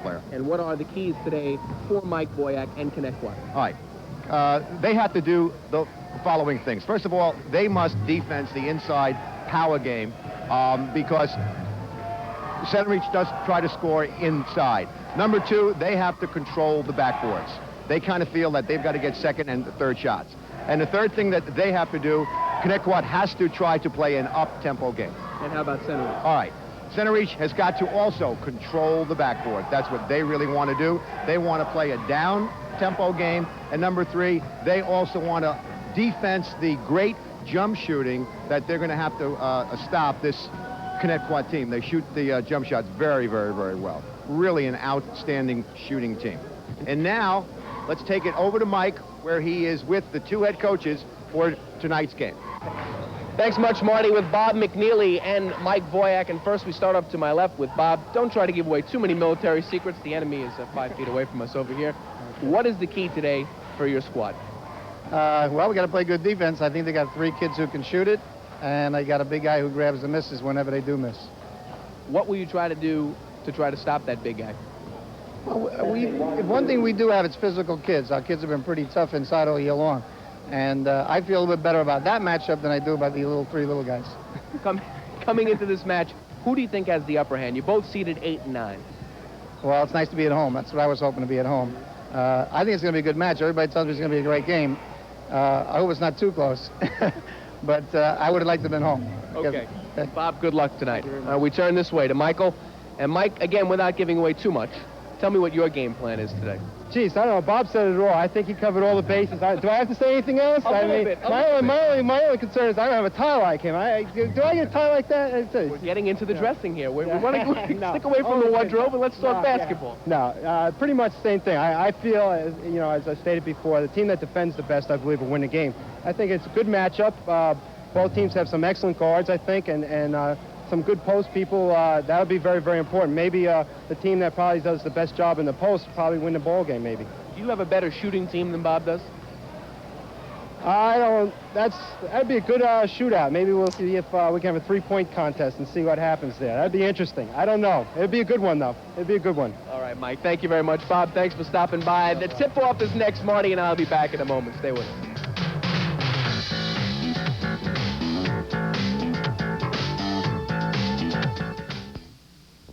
player. And what are the keys today for Mike Boyack and Connetquot? All right. They have to do the following things. First of all, they must defense the inside power game because Centereach does try to score inside. Number two, they have to control the backboards. They kind of feel that they've got to get second and third shots. And the third thing that they have to do, Connetquot has to try to play an up-tempo game. And how about Centereach? All right. Centereach has got to also control the backboard. That's what they really want to do. They want to play a down-tempo game. And number three, they also want to defense the great jump shooting that they're going to have to stop this Connetquot team. They shoot the jump shots very, very, very well. Really an outstanding shooting team. And now, let's take it over to Mike, where he is with the two head coaches for tonight's game. Thanks much, Marty, with Bob McNeely and Mike Boyack. And first, we start up to my left with Bob. Don't try to give away too many military secrets. The enemy is 5 feet away from us over here. What is the key today for your squad? Well, we got to play good defense. I think they got 3 kids who can shoot it, and they got a big guy who grabs the misses whenever they do miss. What will you try to do to try to stop that big guy? Well, one thing we do have is physical kids. Our kids have been pretty tough inside all year long. And I feel a little bit better about that matchup than I do about the 3 little guys. Coming into this match, who do you think has the upper hand? You're both seeded 8 and 9. Well, it's nice to be at home. That's what I was hoping to be at home. I think it's going to be a good match. Everybody tells me it's going to be a great game. I hope it's not too close. But I would have liked to have been home. Okay. Bob, good luck tonight. We turn this way to Michael. And Mike, again, without giving away too much, tell me what your game plan is today. Geez, I don't know. Bob said it all. I think he covered all the bases. Do I have to say anything else? A little bit. My only concern is I don't have a tie like him. Do I get a tie like that? We're getting into the dressing here. We want to stick away from the wardrobe and let's talk basketball. No, pretty much the same thing. I feel, as I stated before, the team that defends the best, I believe, will win the game. I think it's a good matchup. Both teams have some excellent guards, I think, and some good post people. That'll be very, very important. Maybe the team that probably does the best job in the post will probably win the ball game, maybe. Do you have a better shooting team than Bob does? I don't. That'd be a good shootout. Maybe we'll see if we can have a 3-point contest and see what happens there. That'd be interesting. I don't know. It'd be a good one, though. It'd be a good one. All right, Mike. Thank you very much. Bob, thanks for stopping by. The tip-off is next. Marty and I'll be back in a moment. Stay with us.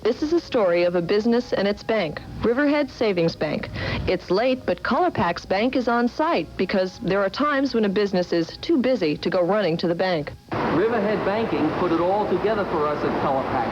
This is a story of a business and its bank, Riverhead Savings Bank. It's late, but Colorpack's bank is on site because there are times when a business is too busy to go running to the bank. Riverhead Banking put it all together for us at Colorpack.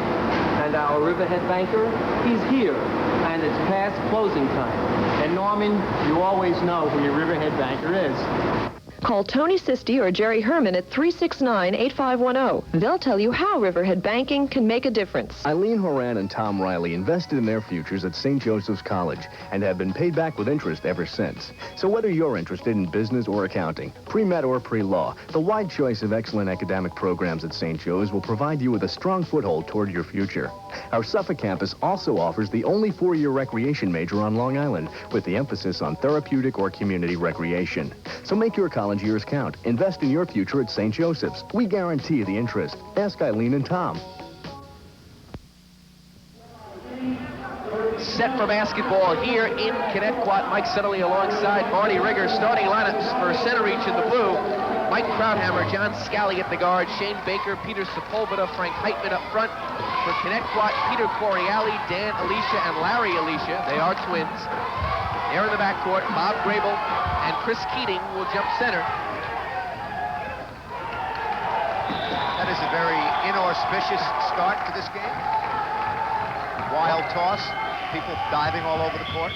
And our Riverhead banker, he's here, and it's past closing time. And Norman, you always know who your Riverhead banker is. Call Tony Sisti or Jerry Herman at 369-8510. They'll tell you how Riverhead Banking can make a difference. Eileen Horan and Tom Riley invested in their futures at St. Joseph's College and have been paid back with interest ever since. So whether you're interested in business or accounting, pre-med or pre-law, the wide choice of excellent academic programs at St. Joe's will provide you with a strong foothold toward your future. Our Suffolk campus also offers the only 4-year recreation major on Long Island, with the emphasis on therapeutic or community recreation. So make your college years count. Invest in your future at St. Joseph's. We guarantee the interest. Ask Eileen and Tom. Set for basketball here in Connetquot. Mike Settley alongside Marty Rigger. Starting lineups for Centereach in the blue. Mike Krauthammer, John Scally at the guard, Shane Baker, Peter Sepulveda, Frank Heitman up front. For Connetquot, Peter Coriali, Dan Alicia, and Larry Alicia. They are twins. There in the backcourt, Bob Grable and Chris Keating will jump center. That is a very inauspicious start to this game. Wild toss, people diving all over the court.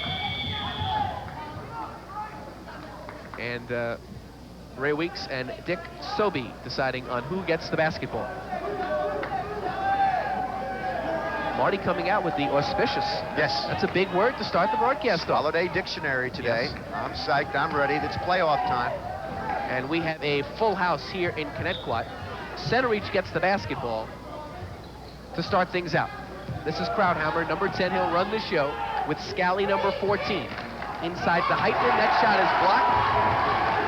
And Ray Weeks and Dick Sobey deciding on who gets the basketball. Marty coming out with the auspicious. Yes. That's a big word to start the broadcast off. Holiday dictionary today. Yes. I'm psyched. I'm ready. It's playoff time. And we have a full house here in Connetquot. Centereach gets the basketball to start things out. This is Krauthammer, number 10. He'll run the show with Scally, number 14. Inside to Heitman. That shot is blocked.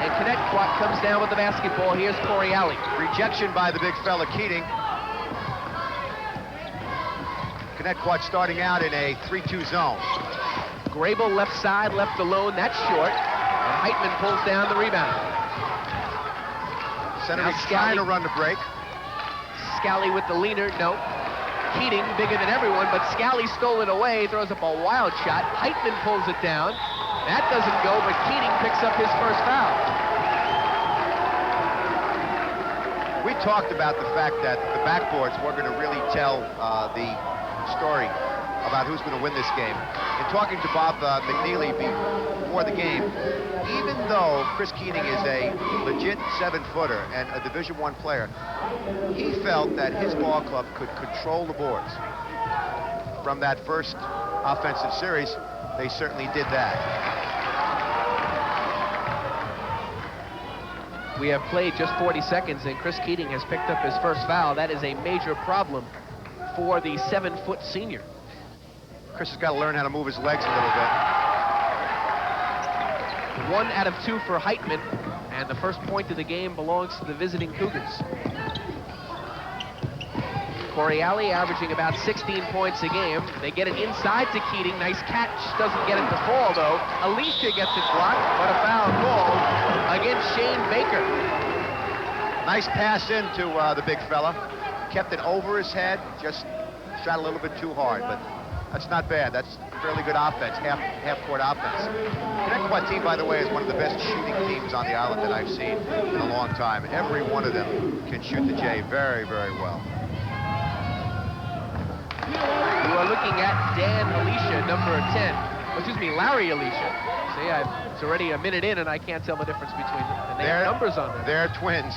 And Connetquot comes down with the basketball. Here's Coriali. Rejection by the big fella, Keating. Connetquot starting out in a 3-2 zone. Grable left side, left alone. That's short. And Heitman pulls down the rebound. Centereach trying to run the break. Scally with the leaner. No. Keating bigger than everyone, but Scally stole it away. Throws up a wild shot. Heitman pulls it down. That doesn't go, but Keating picks up his first foul. We talked about the fact that the backboards were going to really tell the story about who's going to win this game. In talking to Bob McNeely before the game, even though Chris Keating is a legit 7-footer and a Division I player, he felt that his ball club could control the boards. From that first offensive series, they certainly did that. We have played just 40 seconds, and Chris Keating has picked up his first foul. That is a major problem for the 7-foot senior. Chris has got to learn how to move his legs a little bit. 1 out of 2 for Heitman, and the first point of the game belongs to the visiting Cougars. Coriali averaging about 16 points a game. They get it inside to Keating. Nice catch. Doesn't get it to fall, though. Alicia gets it blocked, but a foul called against Shane Baker. Nice pass into the big fella. Kept it over his head. Just shot a little bit too hard, but that's not bad. That's fairly good offense, half-court offense. The Connetquot team, by the way, is one of the best shooting teams on the island that I've seen in a long time. Every one of them can shoot the J very, very well. You are looking at Dan Alicia, number 10. Excuse me, Larry Alicia. See, it's already a minute in, and I can't tell the difference between them. And they have numbers on them. They're twins.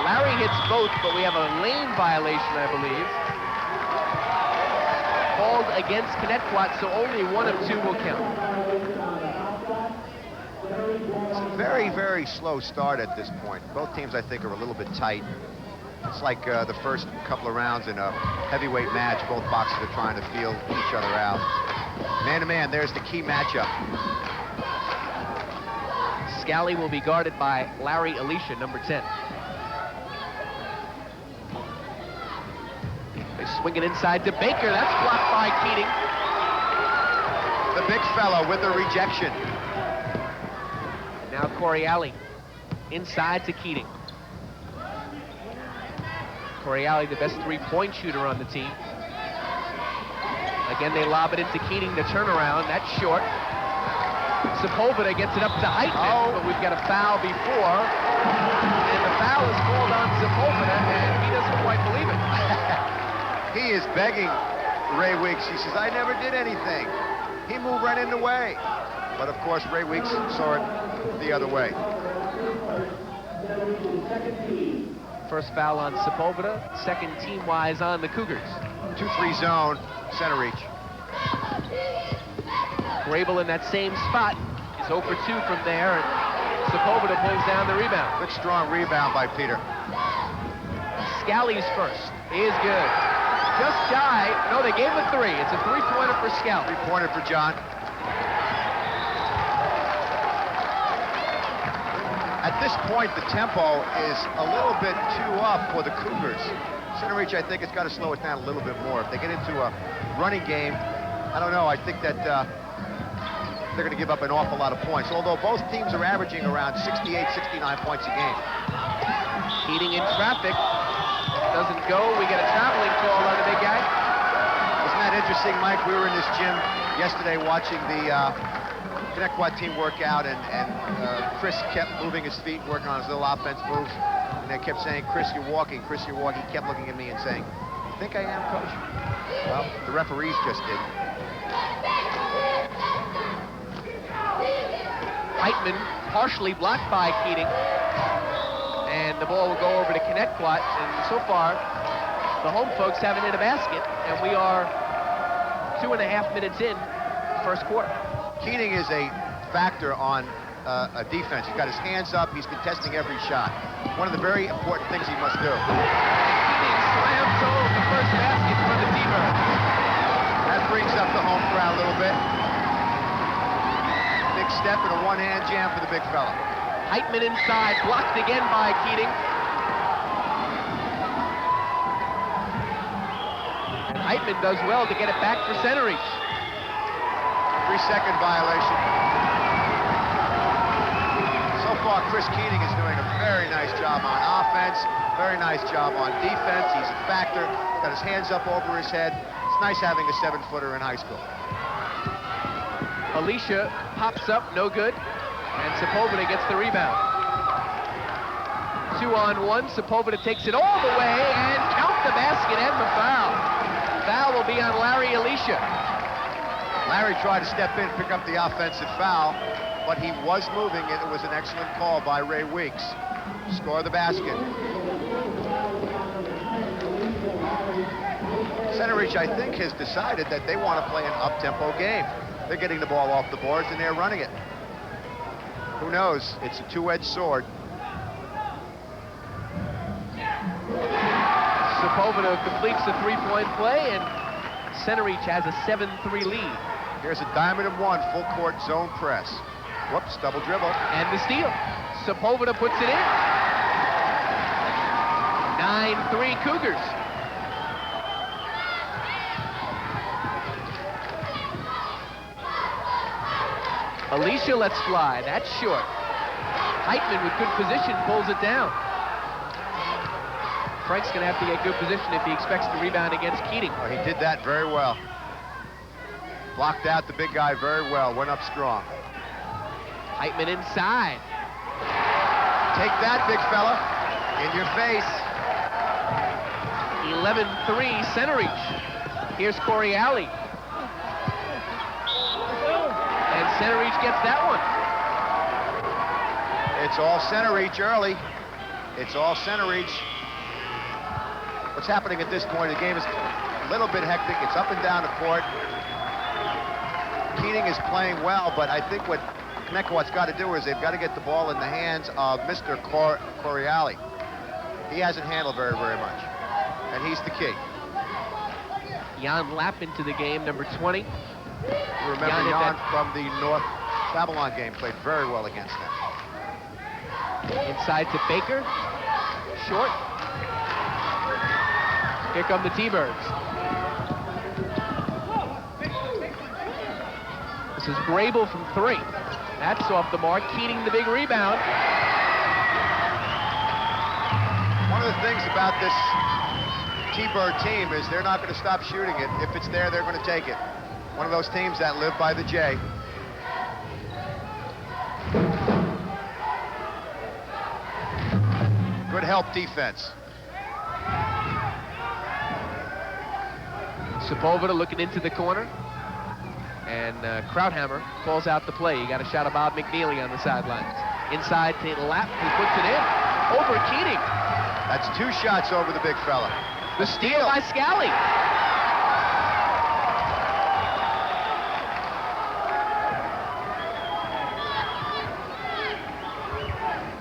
Larry hits both, but we have a lane violation, I believe. Called against Connetquot, so only 1 of 2 will count. It's a very, very slow start at this point. Both teams, I think, are a little bit tight. It's like the first couple of rounds in a heavyweight match. Both boxers are trying to feel each other out. Man-to-man, there's the key matchup. Scally will be guarded by Larry Alicia, number 10. They swing it inside to Baker. That's blocked by Keating. The big fella with the rejection. Now Coriali inside to Keating. Coriali, the best 3-point shooter on the team. Again, they lob it into Keating to turn around. That's short. Sepulveda gets it up to Heitman, but we've got a foul before. And the foul is called on Sepulveda, and he doesn't quite believe it. He is begging Ray Weeks. He says, I never did anything. He moved right in the way. But, of course, Ray Weeks saw it the other way. First foul on Sepulveda, second team-wise on the Cougars. 2-3 zone, Centereach. Grable in that same spot is 0 for 2 from there, and Sepulveda pulls down the rebound. Good strong rebound by Peter. Scally's first is good. Just shy. No, they gave him a 3. It's a 3-pointer for Scally. 3-pointer for John. At this point, the tempo is a little bit too up for the Cougars. Centereach, I think, has got to slow it down a little bit more. If they get into a running game, I don't know. I think that they're going to give up an awful lot of points, although both teams are averaging around 68, 69 points a game. Keating in traffic. Doesn't go. We get a traveling call on the big guy. Isn't that interesting, Mike? We were in this gym yesterday watching the Connetquot team work out, and Chris kept moving his feet, working on his little offense moves, and they kept saying, Chris, you're walking. Chris, you're walking. He kept looking at me and saying, you think I am, Coach? Well, the referees just did. Heitman partially blocked by Keating. And the ball will go over to Connetquot. And so far, the home folks haven't hit a basket. And we are 2.5 minutes in, first quarter. Keating is a factor on a defense. He's got his hands up. He's contesting every shot. One of the very important things he must do. Keating slams home the first basket for the T-Birds. That brings up the home crowd a little bit. Big step and a one-hand jam for the big fella. Heitman inside, blocked again by Keating. And Heitman does well to get it back for Centereach. 3-second violation. So far, Chris Keating is doing a very nice job on offense, very nice job on defense. He's a factor, got his hands up over his head. It's nice having a 7-footer in high school. Alicia pops up, no good, and Sepulveda gets the rebound. 2-on-1, Sepulveda takes it all the way, and count the basket and the foul. Foul will be on Larry Alicia. Larry tried to step in, pick up the offensive foul, but he was moving, and it was an excellent call by Ray Weeks. Score the basket. Centereach, I think, has decided that they want to play an up-tempo game. They're getting the ball off the boards, and they're running it. Who knows? It's a two-edged sword. Sepulveda completes the three-point play, and Centereach has a 7-3 lead. Here's a diamond and one full-court zone press. Whoops, double dribble. And the steal. Sepulveda puts it in. 9-3 Cougars. Alicia lets fly. That's short. Heitman with good position pulls it down. Frank's going to have to get good position if he expects to rebound against Keating. Well, he did that very well. Blocked out the big guy very well. Went up strong. Heitman inside. Take that, big fella. In your face. 11-3 Centereach. Here's Corey Alley. And Centereach gets that one. It's all Centereach early. It's all Centereach. What's happening at this point? The game is a little bit hectic. It's up and down the court. Keating is playing well, but I think what Connetquot's got to do is they've got to get the ball in the hands of Mr. Coriali. He hasn't handled very much, and he's the key. Jan Lapp into the game, number 20. You remember Jan from the North Babylon game, played very well against them. Inside to Baker. Short. Here come the T-Birds. This is Grable from 3. That's off the mark. Keating the big rebound. One of the things about this T-Bird team is they're not going to stop shooting it. If it's there, they're going to take it. One of those teams that live by the J. Good help defense. Sepulveda looking into the corner. And Krauthammer calls out the play. You got a shot of Bob McNeely on the sidelines. Inside to Lapp, who puts it in. Over Keating. That's 2 shots over the big fella. The steal by Scally.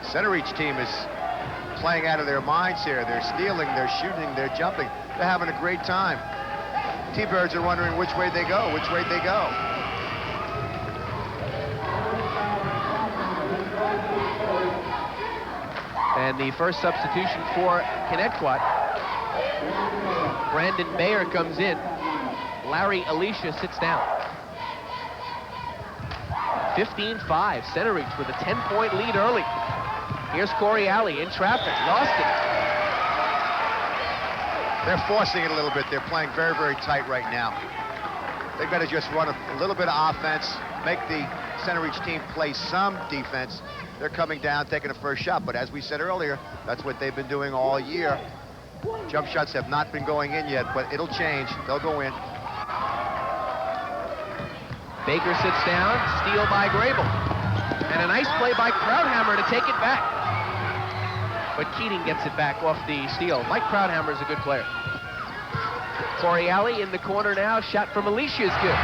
Centereach team is playing out of their minds here. They're stealing, they're shooting, they're jumping. They're having a great time. T-Birds are wondering which way they go, which way they go. And the first substitution for Connetquot. Brandon Bayer comes in. Larry Alicia sits down. 15-5, Centereach with a 10-point lead early. Here's Corey Alley in traffic, lost it. They're forcing it a little bit. They're playing very tight right now. They've got to just run a little bit of offense, make the Centereach team play some defense. They're coming down, taking a first shot, but as we said earlier, that's what they've been doing all year. Jump shots have not been going in yet, but it'll change. They'll go in. Baker sits down, steal by Grable. And a nice play by Krauthammer to take it back. But Keating gets it back off the steal. Mike Krauthammer is a good player. Corey Alley in the corner now. Shot from Alicia is good.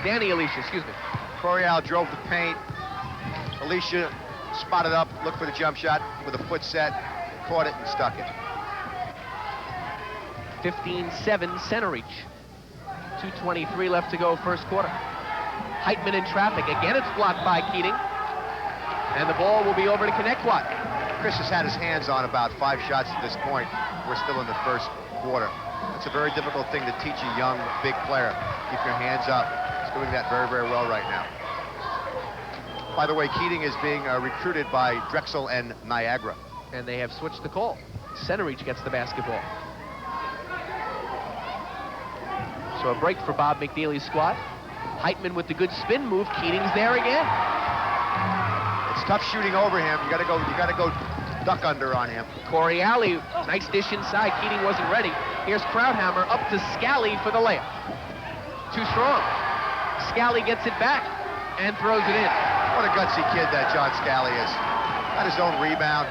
Danny Alicia, excuse me. Corial drove the paint. Alicia spotted up, looked for the jump shot with a foot set, caught it and stuck it. 15-7 Centereach. 2:23 left to go first quarter. Heitman in traffic. Again, it's blocked by Keating. And the ball will be over to Connetquot. Chris has had his hands on about 5 shots at this point. We're still in the first quarter. It's a very difficult thing to teach a young, big player. Keep your hands up. He's doing that very, very well right now. By the way, Keating is being recruited by Drexel and Niagara. And they have switched the call. Centereach gets the basketball. So a break for Bob McNeely's squad. Heitman with the good spin move. Keating's there again. It's tough shooting over him. You gotta go duck under on him. Corey Alley, nice dish inside. Keating wasn't ready. Here's Krauthammer up to Scally for the layup. Too strong. Scally gets it back and throws it in. What a gutsy kid that John Scally is. Got his own rebound.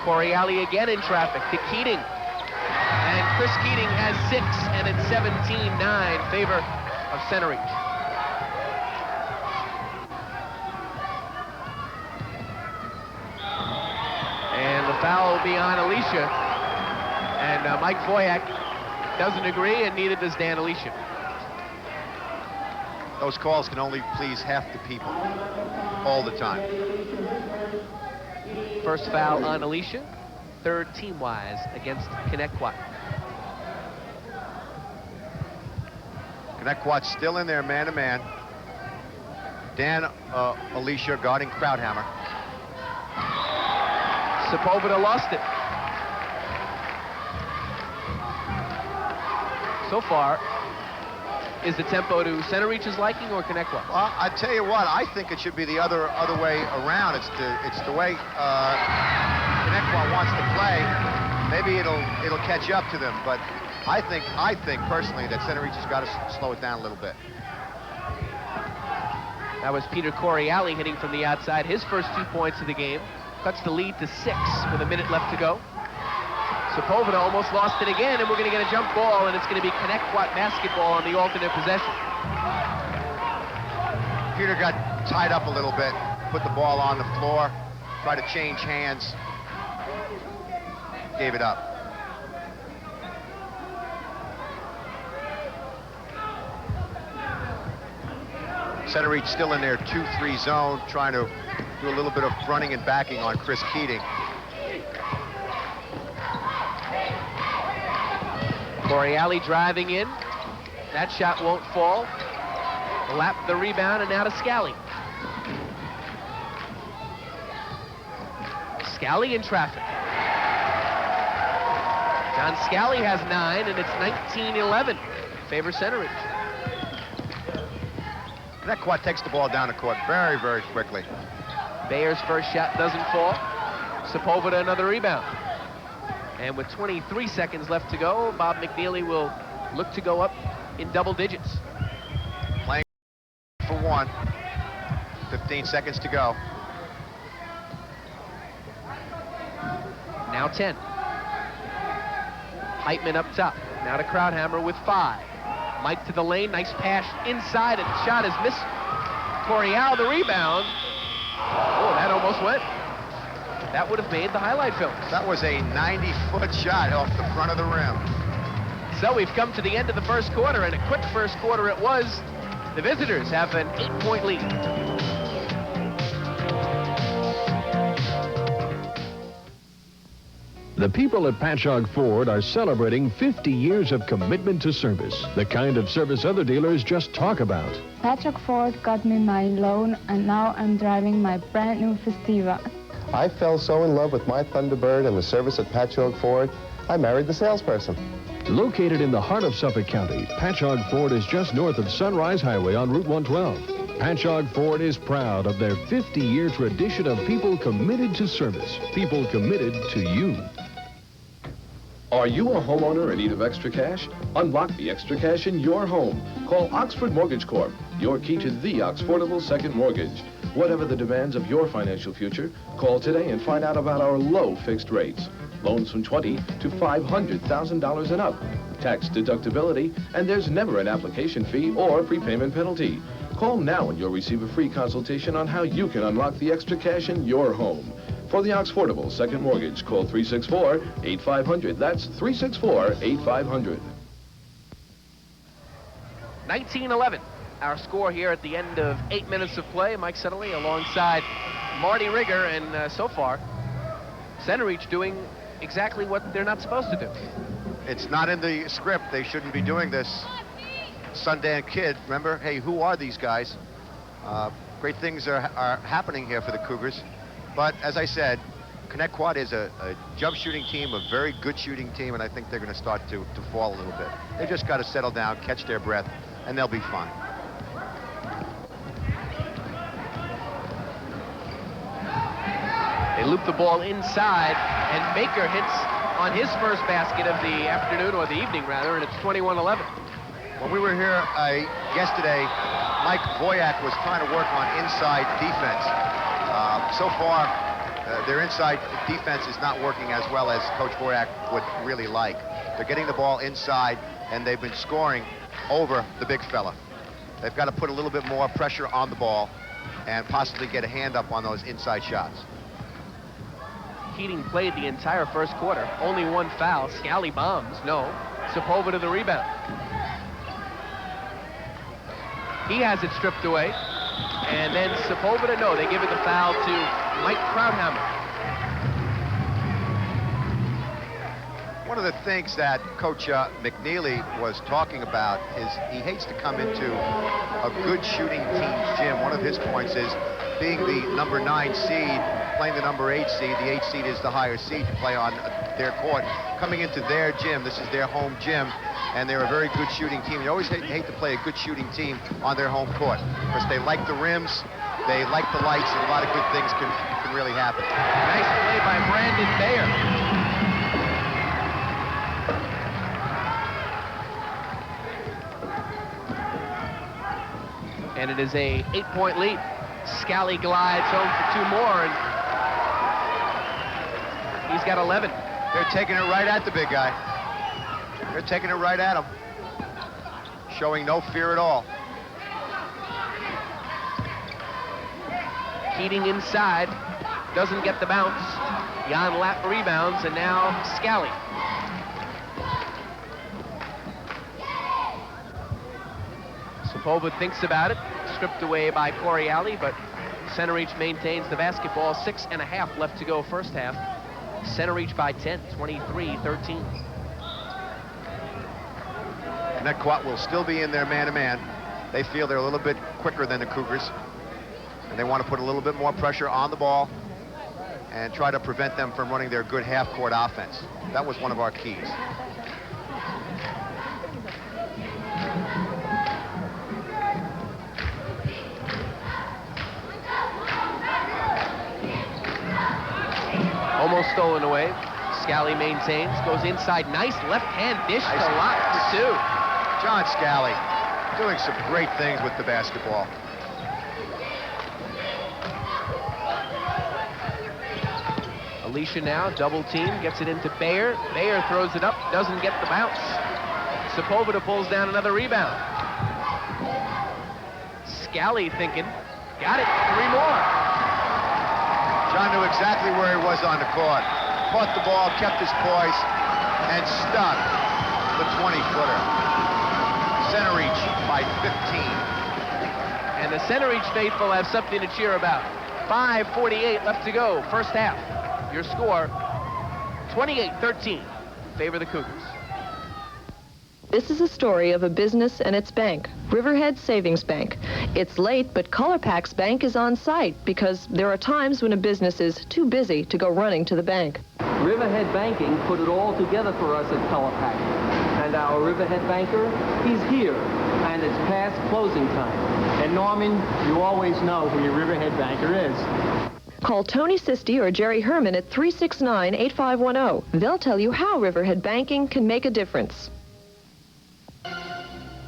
Corey Alley again in traffic to Keating. And Chris Keating has 6, and it's 17-9 favor of Centereach. And the foul will be on Alicia. And Mike Voyak doesn't agree, and neither does Dan Alicia. Those calls can only please half the people all the time. First foul on Alicia, third team-wise against Connetquot. Connetquot still in there, man-to-man. Dan Alicia guarding Krauthammer. Sepulveda lost it. So far, is the tempo to Centereach's liking or Connetquot? Well, I tell you what, I think it should be the other way around. It's the way Connetquot wants to play. Maybe it'll catch up to them, but I think personally that Centereach has got to slow it down a little bit. That was Peter Coriali hitting from the outside. His first 2 points of the game. Cuts the lead to 6 with a minute left to go. Sepulveda almost lost it again, and we're going to get a jump ball, and it's going to be Connetquot basketball on the alternate possession. Peter got tied up a little bit, put the ball on the floor, tried to change hands, gave it up. Centereach still in their 2-3 zone, trying to do a little bit of fronting and backing on Chris Keating. Coriali driving in. That shot won't fall. Lap the rebound, and now to Scally. Scally in traffic. John Scally has 9, and it's 19-11. Favor Centereach. Connetquot takes the ball down the court very, very quickly. Bayer's first shot doesn't fall. Sepulveda another rebound. And with 23 seconds left to go, Bob McNeely will look to go up in double digits. Playing for 1. 15 seconds to go. Now 10. Heitman up top. Now to Krauthammer with 5. Mike to the lane. Nice pass inside, and the shot is missed. Corial the rebound. Oh, that almost went. That would have made the highlight film. That was a 90-foot shot off the front of the rim. So we've come to the end of the first quarter, and a quick first quarter it was. The visitors have an 8-point lead. The people at Patchogue Ford are celebrating 50 years of commitment to service, the kind of service other dealers just talk about. Patchogue Ford got me my loan, and now I'm driving my brand new Festiva. I fell so in love with my Thunderbird and the service at Patchogue Ford, I married the salesperson. Located in the heart of Suffolk County, Patchogue Ford is just north of Sunrise Highway on Route 112. Patchogue Ford is proud of their 50-year tradition of people committed to service, people committed to you. Are you a homeowner in need of extra cash? Unlock the extra cash in your home. Call Oxford Mortgage Corp., your key to the Oxfordable second mortgage. Whatever the demands of your financial future, call today and find out about our low fixed rates. Loans from $20,000 to $500,000 and up. Tax deductibility, and there's never an application fee or prepayment penalty. Call now and you'll receive a free consultation on how you can unlock the extra cash in your home. For the Oxfordable second mortgage, call 364-8500. That's 364-8500. 19-11. our score here at the end of 8 minutes of play. Mike Setterly alongside Marty Rigger, and so far, Centereach doing exactly what they're not supposed to do. It's not in the script. They shouldn't be doing this. Sundan Kid, remember? Hey, who are these guys? Great things are happening here for the Cougars. But as I said, Connetquot is a jump shooting team, a very good shooting team, and I think they're going to start to fall a little bit. They just got to settle down, catch their breath, and they'll be fine. They loop the ball inside, and Baker hits on his first basket of the afternoon, or the evening rather, and it's 21-11. When we were here yesterday, Mike Voyak was trying to work on inside defense. So far, their inside defense is not working as well as Coach Voyak would really like. They're getting the ball inside, and they've been scoring over the big fella. They've got to put a little bit more pressure on the ball and possibly get a hand up on those inside shots. Keating played the entire first quarter. Only one foul. Scally bombs. No. Sepulveda to the rebound. He has it stripped away. And then Sepulveda, no, they give it the foul to Mike Krauthammer. One of the things that Coach McNeely was talking about is he hates to come into a good shooting team's gym. One of his points is being the number 9 seed, playing the number 8 seed. The 8 seed is the higher seed to play on their court. Coming into their gym, this is their home gym, and they're a very good shooting team. You always hate to play a good shooting team on their home court because they like the rims, they like the lights, and a lot of good things can really happen. Nice play by Brandon Bayer. And it is a 8-point lead. Scally glides home for 2 more, and he's got 11. They're taking it right at the big guy. They're taking it right at him. Showing no fear at all. Keating inside, doesn't get the bounce. Jan Lapp rebounds, and now Scally. Sepulveda thinks about it, stripped away by Corey Alley, but Centereach maintains the basketball. 6.5 left to go first half. Centereach by 10, 23-13. Connetquot will still be in their man-to-man. They feel they're a little bit quicker than the Cougars, and they want to put a little bit more pressure on the ball and try to prevent them from running their good half-court offense. That was one of our keys. Almost stolen away. Scally maintains, goes inside. Nice left-hand dish to Lott for 2. John Scally doing some great things with the basketball. Alicia now, double team, gets it into Bayer. Bayer throws it up, doesn't get the bounce. Sepulveda pulls down another rebound. Scally thinking, got it, 3 more. John knew exactly where he was on the court. Caught the ball, kept his poise, and stuck the 20-footer. Centereach by 15. And the Centereach faithful have something to cheer about. 5:48 left to go, first half. Your score, 28-13, favor the Cougars. This is a story of a business and its bank, Riverhead Savings Bank. It's late, but ColorPax Bank is on site because there are times when a business is too busy to go running to the bank. Riverhead Banking put it all together for us at ColorPax. And our Riverhead banker, he's here, and it's past closing time. And Norman, you always know who your Riverhead banker is. Call Tony Sisti or Jerry Herman at 369-8510. They'll tell you how Riverhead Banking can make a difference.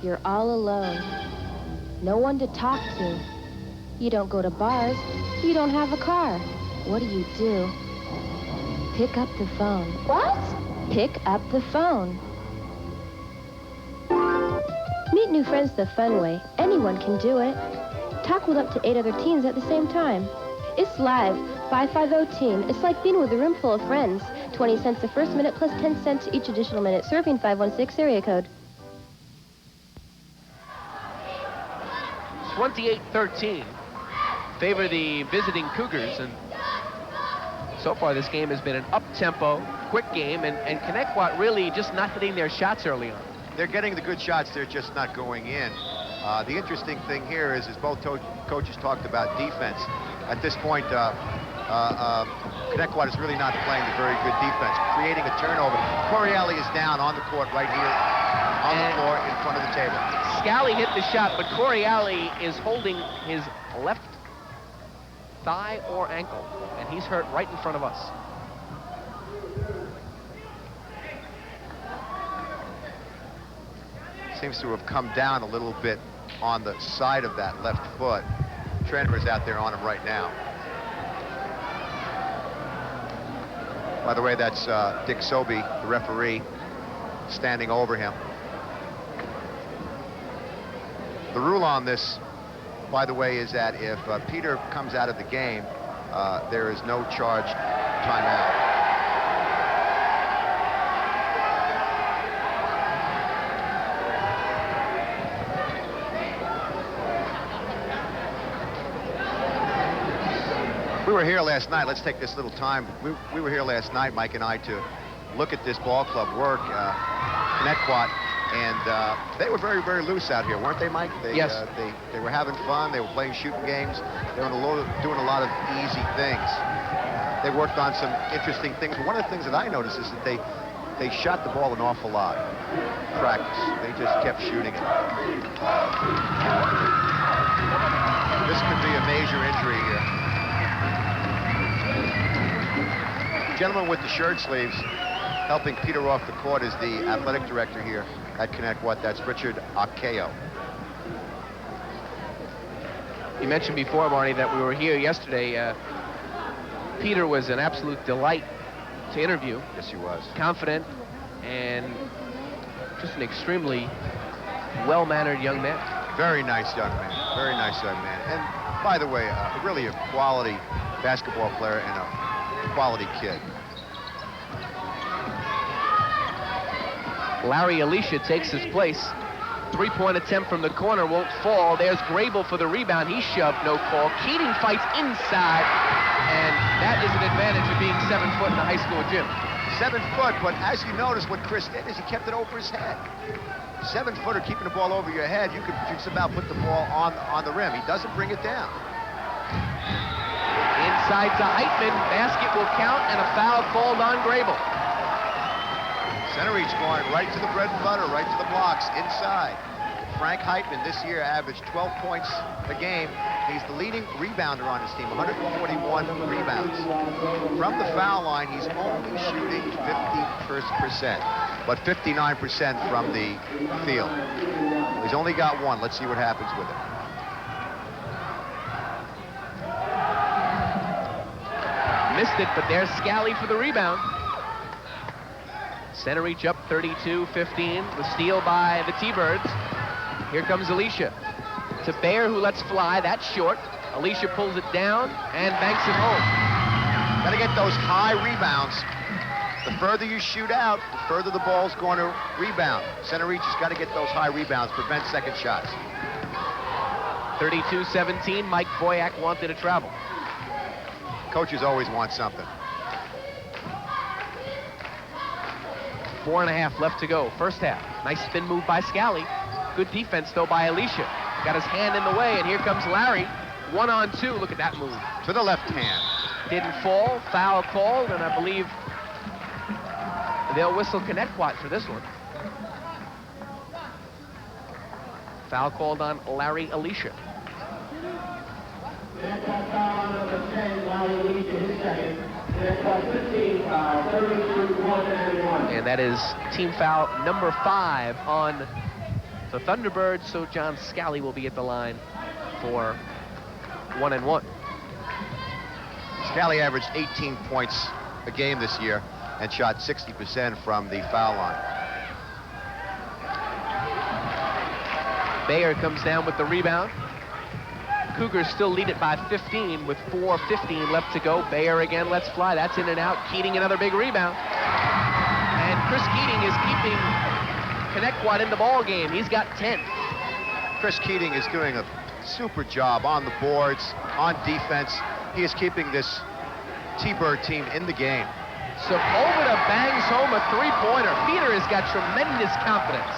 You're all alone. No one to talk to. You don't go to bars. You don't have a car. What do? Pick up the phone. What? Pick up the phone. Meet new friends the fun way. Anyone can do it. Talk with up to 8 other teens at the same time. It's live. 550-teen. It's like being with a room full of friends. 20 cents the first minute plus 10 cents each additional minute. Serving 516 area code. 28-13 favor the visiting Cougars, and so far this game has been an up-tempo, quick game, and Connetquot really just not hitting their shots early on. They're getting the good shots, they're just not going in. The interesting thing here is both coaches talked about defense. At this point, Connetquot is really not playing a very good defense, creating a turnover. Corielli is down on the court right here on the floor in front of the table. Scally hit the shot, but Corielli is holding his left thigh or ankle, and he's hurt right in front of us. Seems to have come down a little bit on the side of that left foot. Trenner's out there on him right now. By the way, that's Dick Sobey, the referee, standing over him. The rule on this, by the way, is that if Peter comes out of the game, there is no charged timeout. We were here last night. Let's take this little time. We were here last night, Mike and I, to look at this ball club work, Connetquot, and they were very, very loose out here, weren't they, Mike? Yes. They were having fun. They were playing shooting games. They were doing a lot of easy things. They worked on some interesting things. But one of the things that I noticed is that they shot the ball an awful lot. Practice. They just kept shooting it. This could be a major injury here. Gentleman with the shirt sleeves helping Peter off the court is the athletic director here at Connetquot. That's Richard Akeo. You mentioned before, Marty, that we were here yesterday. Peter was an absolute delight to interview. Yes, he was. Confident and just an extremely well-mannered young man. Very nice young man. Very nice young man. And by the way, really a quality basketball player and a quality kid. Larry Alicia takes his place. Three-point attempt from the corner won't fall. There's Grable for the rebound. He shoved, no call. Keating fights inside, and that is an advantage of being 7 foot in a high school gym. 7 foot, but as you notice, what Chris did is he kept it over his head. 7-footer keeping the ball over your head, you could just about put the ball on the rim. He doesn't bring it down. Inside to Heitman. Basket will count, and a foul called on Grable. Centereach going right to the bread and butter, right to the blocks, inside. Frank Heitman this year averaged 12 points a game. He's the leading rebounder on his team, 141 rebounds. From the foul line, he's only shooting 50%, but 59% from the field. He's only got one. Let's see what happens with it. Missed it, but there's Scally for the rebound. Centereach up 32-15. The steal by the T-Birds. Here comes Alicia. To Bayer, who lets fly. That's short. Alicia pulls it down and banks it home. Got to get those high rebounds. The further you shoot out, the further the ball's going to rebound. Centereach has got to get those high rebounds, prevent second shots. 32-17. Mike Boyack wanted to travel. Coaches always want something. 4.5 left to go. First half. Nice spin move by Scally. Good defense, though, by Alicia. Got his hand in the way, and here comes Larry. 1-on-2. Look at that move. To the left hand. Didn't fall. Foul called, and I believe they'll whistle Connetquot for this one. Foul called on Larry Alicia. And that is team foul number 5 on the Thunderbirds, so John Scally will be at the line for 1-and-1. Scally averaged 18 points a game this year and shot 60% from the foul line. Bayer comes down with the rebound. Cougars still lead it by 15 with 4:15 left to go. Bayer again lets fly. That's in and out. Keating another big rebound. And Chris Keating is keeping Connetquot in the ball game. He's got 10. Chris Keating is doing a super job on the boards, on defense. He is keeping this T-Bird team in the game. Sepulveda bangs home a three-pointer. Peter has got tremendous confidence.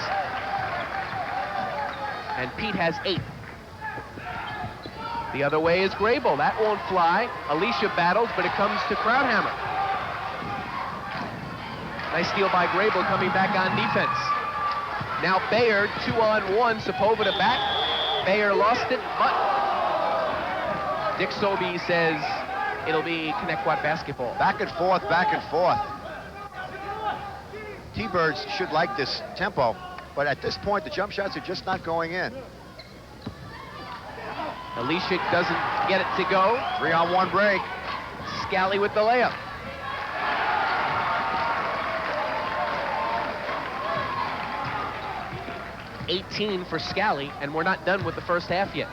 And Pete has 8. The other way is Grable. That won't fly. Alicia battles, but it comes to Krauthammer. Nice steal by Grable coming back on defense. Now Bayer, 2-on-1, Sepulveda back. Bayer lost it, but Dick Sobey says it'll be Connetquot basketball. Back and forth, back and forth. T-Birds should like this tempo, but at this point, the jump shots are just not going in. Alicia doesn't get it to go. 3-on-1 break. Scally with the layup. $18 for Scally, and we're not done with the first half yet.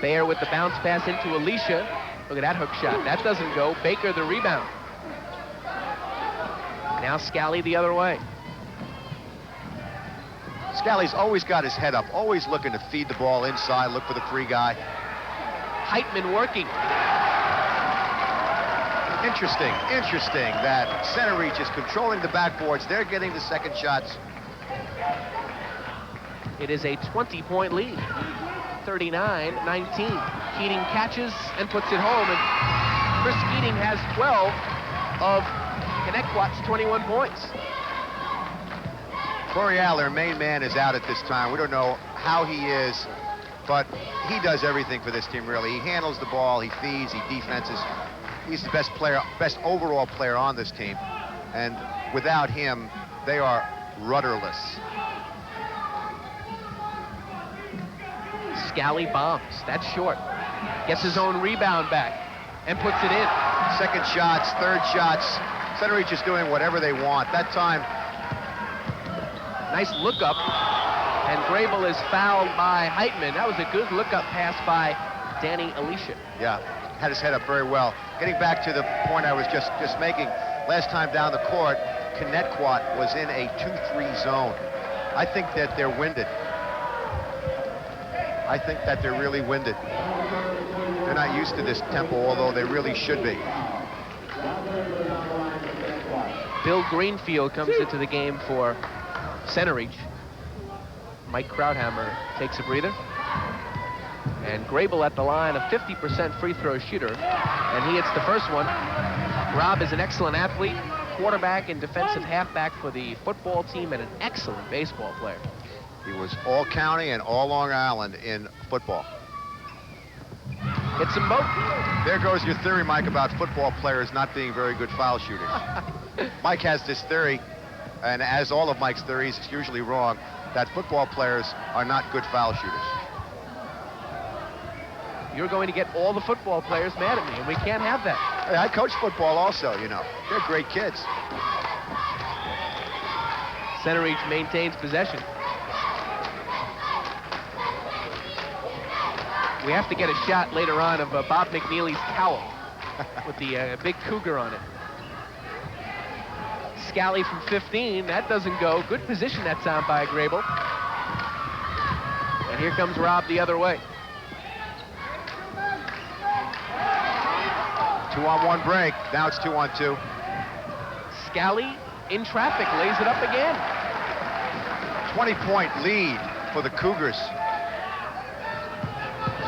Bayer with the bounce pass into Alicia. Look at that hook shot. That doesn't go. Baker the rebound. Now Scally the other way. Scally's always got his head up, always looking to feed the ball inside, look for the free guy. Heitman working. Interesting that Centereach is controlling the backboards. They're getting the second shots. It is a 20-point lead, 39-19. Keating catches and puts it home, and Chris Keating has 12 of Connetquot's 21 points. Boreal, their main man, is out at this time. We don't know how he is, but he does everything for this team, really. He handles the ball, he feeds, he defenses. He's the best player, best overall player on this team. And without him, they are rudderless. Scally bombs. That's short. Gets his own rebound back and puts it in. Second shots, third shots. Centereach is doing whatever they want. That time, nice look up, and Grable is fouled by Heitman. That was a good look up pass by Danny Alicia. Yeah, had his head up very well. Getting back to the point I was just making, last time down the court, Connetquot was in a 2-3 zone. I think that they're winded. I think that they're really winded. They're not used to this tempo, although they really should be. Bill Greenfield comes into the game for Centereach. Mike Krauthammer takes a breather. And Grable at the line, a 50% free throw shooter. And he hits the first one. Rob is an excellent athlete, quarterback and defensive halfback for the football team, and an excellent baseball player. He was all county and all Long Island in football. Hits them both. There goes your theory, Mike, about football players not being very good foul shooters. Mike has this theory, and as all of Mike's theories, it's usually wrong, that football players are not good foul shooters. You're going to get all the football players mad at me, and we can't have that. Hey, I coach football also, you know. They're great kids. Centereach maintains possession. We have to get a shot later on of Bob McNeely's cowl with the big cougar on it. Scally from 15, that doesn't go. Good position that time by Grable. And here comes Rob the other way. 2-on-1 break, now it's 2-on-2. Scally in traffic, lays it up again. 20-point lead for the Cougars.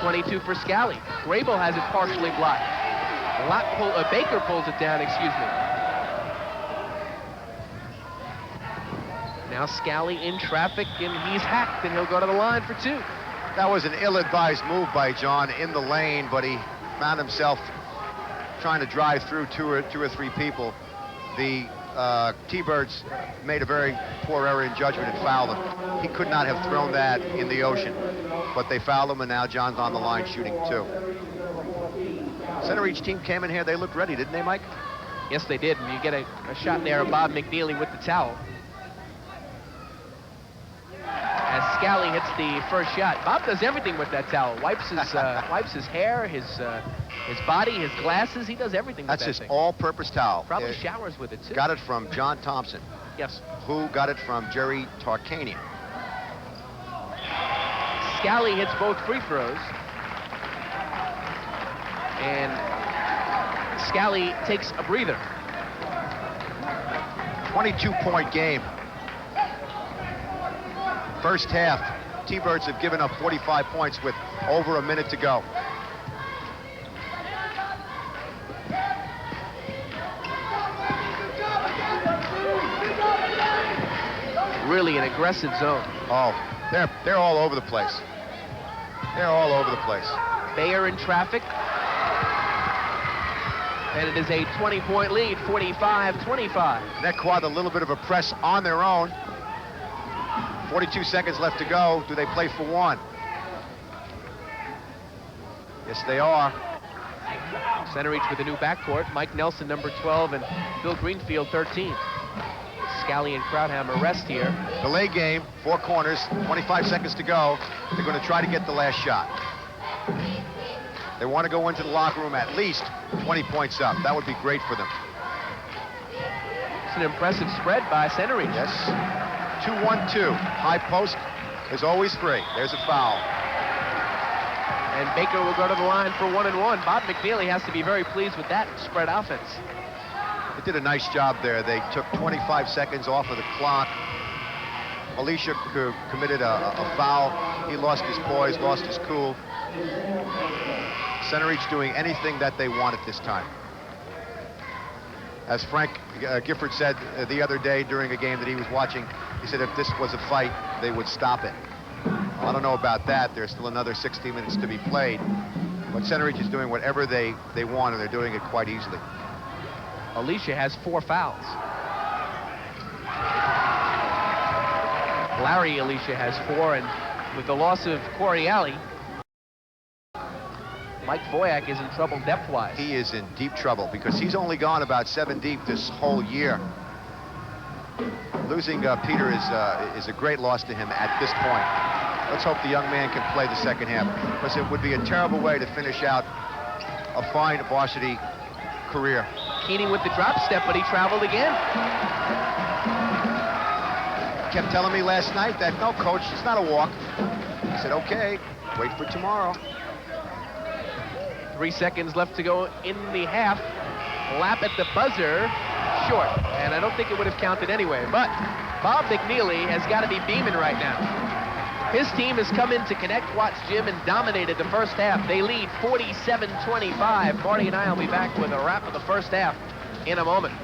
22 for Scally. Grable has it partially blocked. Baker pulls it down, excuse me. Now Scally in traffic, and he's hacked, and he'll go to the line for 2. That was an ill-advised move by John in the lane, but he found himself trying to drive through two or three people. The T-Birds made a very poor error in judgment and fouled him. He could not have thrown that in the ocean, but they fouled him, and now John's on the line shooting 2. Centereach team came in here, they looked ready, didn't they, Mike? Yes, they did, and you get a shot there of Bob McNeely with the towel. As Scally hits the first shot, Bob does everything with that towel. Wipes his hair, his body, his glasses. He does everything with that thing. That's his all-purpose towel. Probably showers with it, too. Got it from John Thompson. Yes. Who got it from Jerry Tarkanian. Scally hits both free throws. And Scally takes a breather. 22-point game. First half, T-Birds have given up 45 points with over a minute to go. Really an aggressive zone. Oh, they're all over the place. They're all over the place. Bayer in traffic. And it is a 20-point lead, 45-25. Connetquot a little bit of a press on their own. 42 seconds left to go. Do they play for one? Yes, they are. Centereach with a new backcourt. Mike Nelson, number 12, and Bill Greenfield, 13. Scally and Krauthammer rest here. Delay game, 4 corners, 25 seconds to go. They're going to try to get the last shot. They want to go into the locker room at least 20 points up. That would be great for them. It's an impressive spread by Centereach. Yes. 2-1-2. High post is always free. There's a foul. And Baker will go to the line for 1 and 1. Bob McNeely has to be very pleased with that spread offense. They did a nice job there. They took 25 seconds off of the clock. Alicia committed a foul. He lost his poise, lost his cool. Centereach doing anything that they want at this time. As Frank Gifford said the other day during a game that he was watching, he said if this was a fight, they would stop it. Well, I don't know about that. There's still another 60 minutes to be played. But Centereach is doing whatever they want, and they're doing it quite easily. Alicia has 4 fouls. Larry Alicia has 4, and with the loss of Corey Alley, Mike Voyak is in trouble depth-wise. He is in deep trouble because he's only gone about 7 deep this whole year. Losing Peter is a great loss to him at this point. Let's hope the young man can play the second half, because it would be a terrible way to finish out a fine varsity career. Keating with the drop step, but he traveled again. Kept telling me last night that, no, coach, it's not a walk. I said, okay, wait for tomorrow. 3 seconds left to go in the half. Lap at the buzzer, short. And I don't think it would have counted anyway. But Bob McNeely has got to be beaming right now. His team has come into Connetquot's gym and dominated the first half. They lead 47-25. Marty and I will be back with a wrap of the first half in a moment.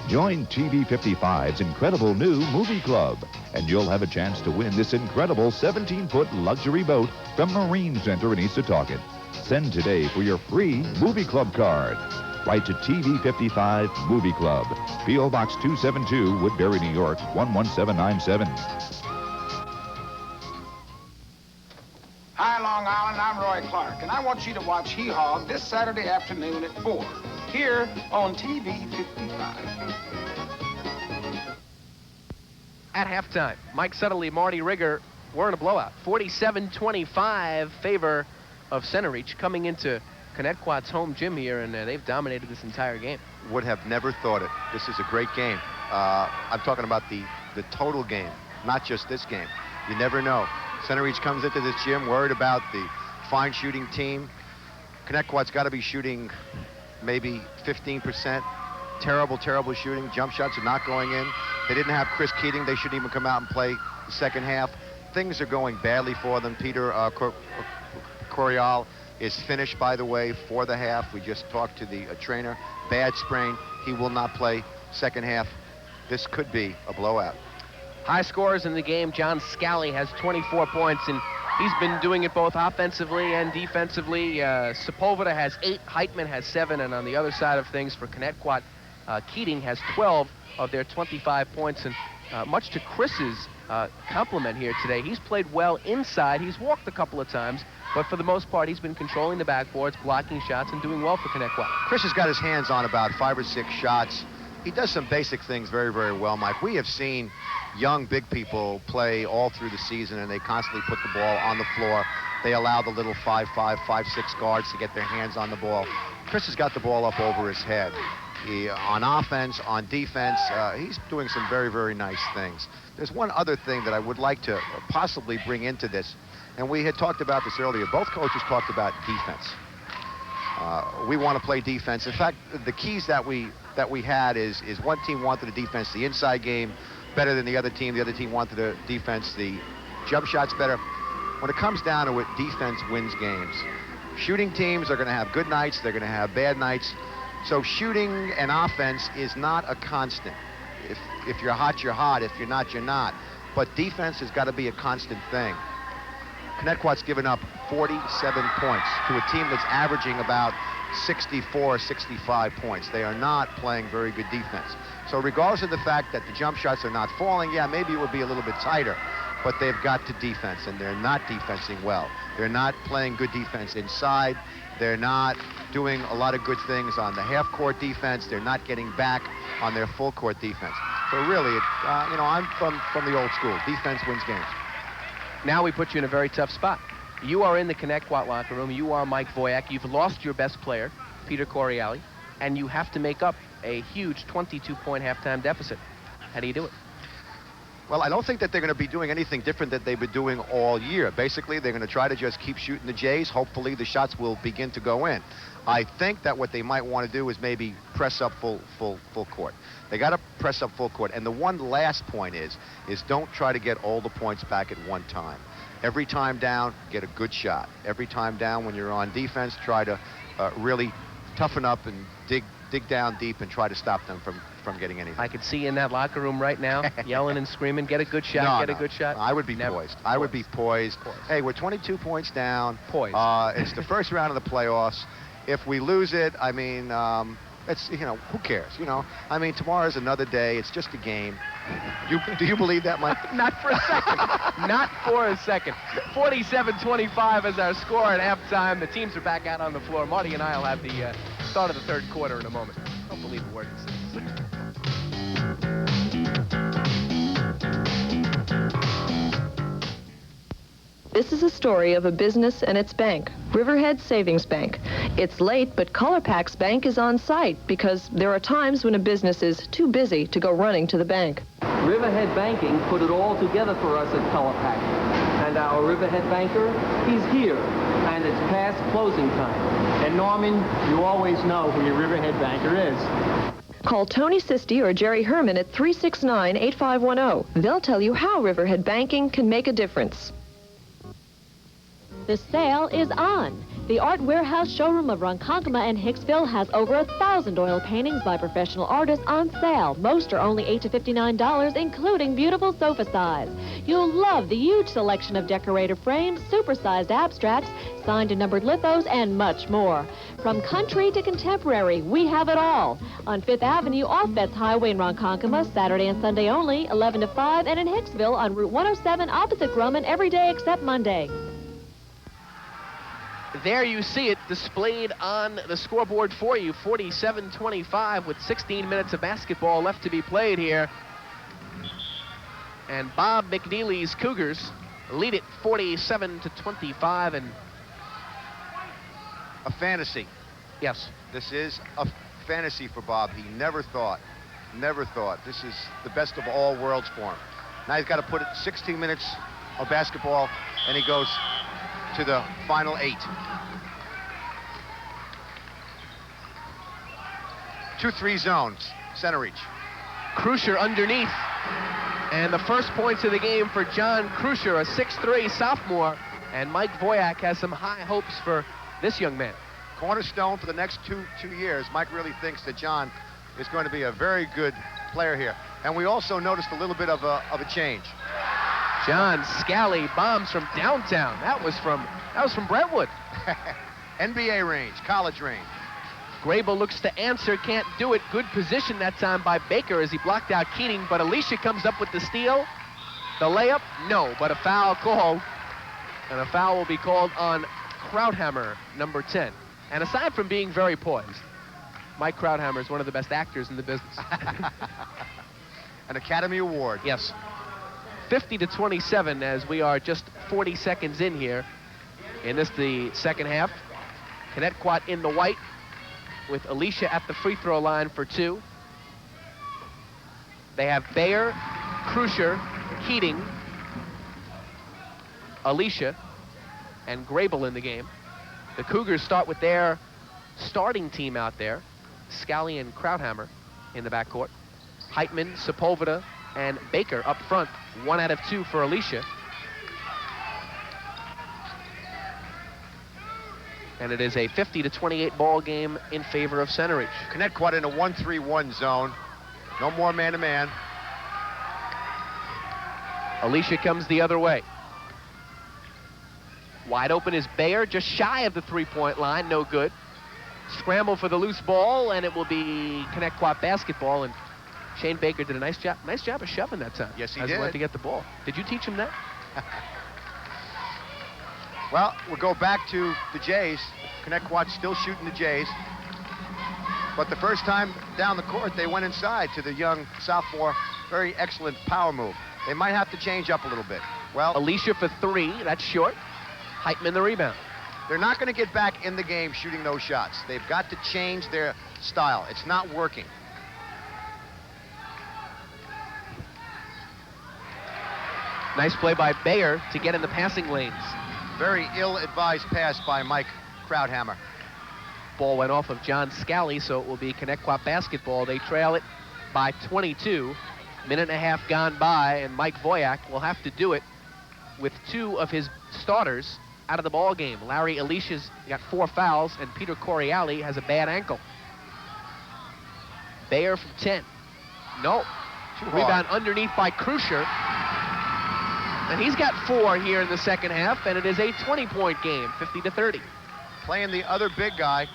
Join TV 55's incredible new movie club, and you'll have a chance to win this incredible 17-foot luxury boat from Marine Center in East Setauket. Send today for your free movie club card. Write to TV 55 Movie Club, P.O. Box 272, Woodbury, New York, 11797. Hi, Long Island. I'm Roy Clark, and I want you to watch Hee Haw this Saturday afternoon at 4, here on TV 55. At halftime, Mike Sutterly, Marty Rigger were in a blowout. 47-25 favor of Centereach coming into Connetquot's home gym here, and they've dominated this entire game. Would have never thought it. This is a great game. I'm talking about the total game, not just this game. You never know. Centereach comes into this gym worried about the fine shooting team. Connetquot's got to be shooting maybe 15%. Terrible, terrible shooting. Jump shots are not going in. They didn't have Chris Keating. They shouldn't even come out and play the second half. Things are going badly for them. Peter Corial is finished, by the way, for the half. We just talked to the trainer. Bad sprain. He will not play second half. This could be a blowout. High scores in the game. John Scally has 24 points, and he's been doing it both offensively and defensively. Sepulveda has 8, Heitman has 7, and on the other side of things for Connetquot, Keating has 12 of their 25 points, and much to Chris's compliment here today. He's played well inside. He's walked a couple of times, but for the most part, he's been controlling the backboards, blocking shots, and doing well for Connetquot. Chris has got his hands on about 5 or 6 shots. He does some basic things very, very well, Mike. We have seen young big people play all through the season, and they constantly put the ball on the floor. They allow the little 5'5", 5'6" guards to get their hands on the ball. Chris has got the ball up over his head. on offense, on defense. He's doing some very, very nice things. There's one other thing that I would like to possibly bring into this, and we had talked about this earlier. Both coaches talked about defense. We want to play defense. In fact, the keys that we had is one team wanted the defense, the inside game, better than the other team. The other team wanted the defense, the jump shots better. When it comes down to it, defense wins games. Shooting teams are going to have good nights. They're going to have bad nights. So shooting and offense is not a constant. If you're hot, you're hot. If you're not, you're not. But defense has got to be a constant thing. Connetquot's given up 47 points to a team that's averaging about 64, 65 points. They are not playing very good defense. So regardless of the fact that the jump shots are not falling, yeah, maybe it would be a little bit tighter, but they've got to defense, and they're not defensing well. They're not playing good defense inside. They're not doing a lot of good things on the half-court defense. They're not getting back on their full-court defense. So really, I'm from the old school. Defense wins games. Now we put you in a very tough spot. You are in the Connetquot locker room. You are Mike Voyak. You've lost your best player, Peter Coriali, and you have to make up a huge 22-point halftime deficit. How do you do it? Well, I don't think that they're going to be doing anything different that they've been doing all year. Basically, they're going to try to just keep shooting the Jays. Hopefully, the shots will begin to go in. I think that what they might want to do is maybe press up full court. They got to press up full court. And the one last point is don't try to get all the points back at one time. Every time down, get a good shot. Every time down when you're on defense, try to really toughen up and dig down deep and try to stop them from getting anything. I could see you in that locker room right now, yelling and screaming, get a good shot, a good shot. I would be poised. I would be poised. Hey, we're 22 points down. Poised. It's the first round of the playoffs. If we lose it, I mean, it's, who cares? I mean, tomorrow's another day. It's just a game. Do you believe that, Mike? Not for a second. Not for a second. 47-25 is our score at halftime. The teams are back out on the floor. Marty and I will have the start of the third quarter in a moment. Don't believe a word he says. This is a story of a business and its bank, Riverhead Savings Bank. It's late, but ColorPax Bank is on site because there are times when a business is too busy to go running to the bank. Riverhead Banking put it all together for us at ColorPax. And our Riverhead banker, he's here. And it's past closing time. And Norman, you always know who your Riverhead banker is. Call Tony Sisti or Jerry Herman at 369-8510. They'll tell you how Riverhead Banking can make a difference. The sale is on. The Art Warehouse showroom of Ronkonkoma and Hicksville has over 1,000 oil paintings by professional artists on sale. Most are only $8 to $59, including beautiful sofa size. You'll love the huge selection of decorator frames, supersized abstracts, signed and numbered lithos, and much more. From country to contemporary, we have it all. On 5th Avenue off Betts Highway in Ronkonkoma, Saturday and Sunday only, 11 to 5, and in Hicksville on Route 107 opposite Grumman every day except Monday. There you see it displayed on the scoreboard for you, 47-25 with 16 minutes of basketball left to be played here. And Bob McNeely's Cougars lead it 47-25 and a fantasy. Yes. This is a fantasy for Bob. He never thought this is the best of all worlds for him. Now he's got to put it 16 minutes of basketball and he goes to the final 8. 2-3 zones, Centereach. Krusher underneath. And the first points of the game for John Krusher, a 6'3 sophomore. And Mike Voyak has some high hopes for this young man. Cornerstone for the next two years. Mike really thinks that John is going to be a very good player here. And we also noticed a little bit of a change. John Scally bombs from downtown. That was from Brentwood. NBA range, college range. Grable looks to answer, can't do it. Good position that time by Baker as he blocked out Keating, but Alicia comes up with the steal. The layup, no, but a foul called. And a foul will be called on Krauthammer, number 10. And aside from being very poised, Mike Krauthammer is one of the best actors in the business. An Academy Award. Yes. 50-27 as we are just 40 seconds in here. In this, the second half. Connetquot in the white with Alicia at the free throw line for 2. They have Bayer, Krusher, Keating, Alicia, and Grable in the game. The Cougars start with their starting team out there. Scally and Krauthammer in the backcourt. Heitman, Sepulveda, and Baker up front. 1 out of 2 for Alicia. And it is a 50-28 ball game in favor of Centereach. Connetquot in a 1-3-1 zone. No more man-to-man. Alicia comes the other way. Wide open is Bayer, just shy of the three-point line, no good. Scramble for the loose ball, and it will be Connetquot basketball, and Shane Baker did a nice job of shoving that time. Yes, he as did. He went to get the ball. Did you teach him that? Well, we'll go back to the Jays. Connetquot still shooting the Jays. But the first time down the court, they went inside to the young sophomore. Very excellent power move. They might have to change up a little bit. Well, Alicia for 3, that's short. Heitman the rebound. They're not going to get back in the game shooting those shots. They've got to change their style. It's not working. Nice play by Bayer to get in the passing lanes. Very ill-advised pass by Mike Krauthammer. Ball went off of John Scally, so it will be Connetquot basketball. They trail it by 22. Minute and a half gone by, and Mike Voyak will have to do it with 2 of his starters out of the ball game. Larry Alicia's got 4 fouls, and Peter Coriali has a bad ankle. Bayer from 10. No. Rebound underneath by Krusher. And he's got 4 here in the second half, and it is a 20-point game, 50-30. Playing the other big guy.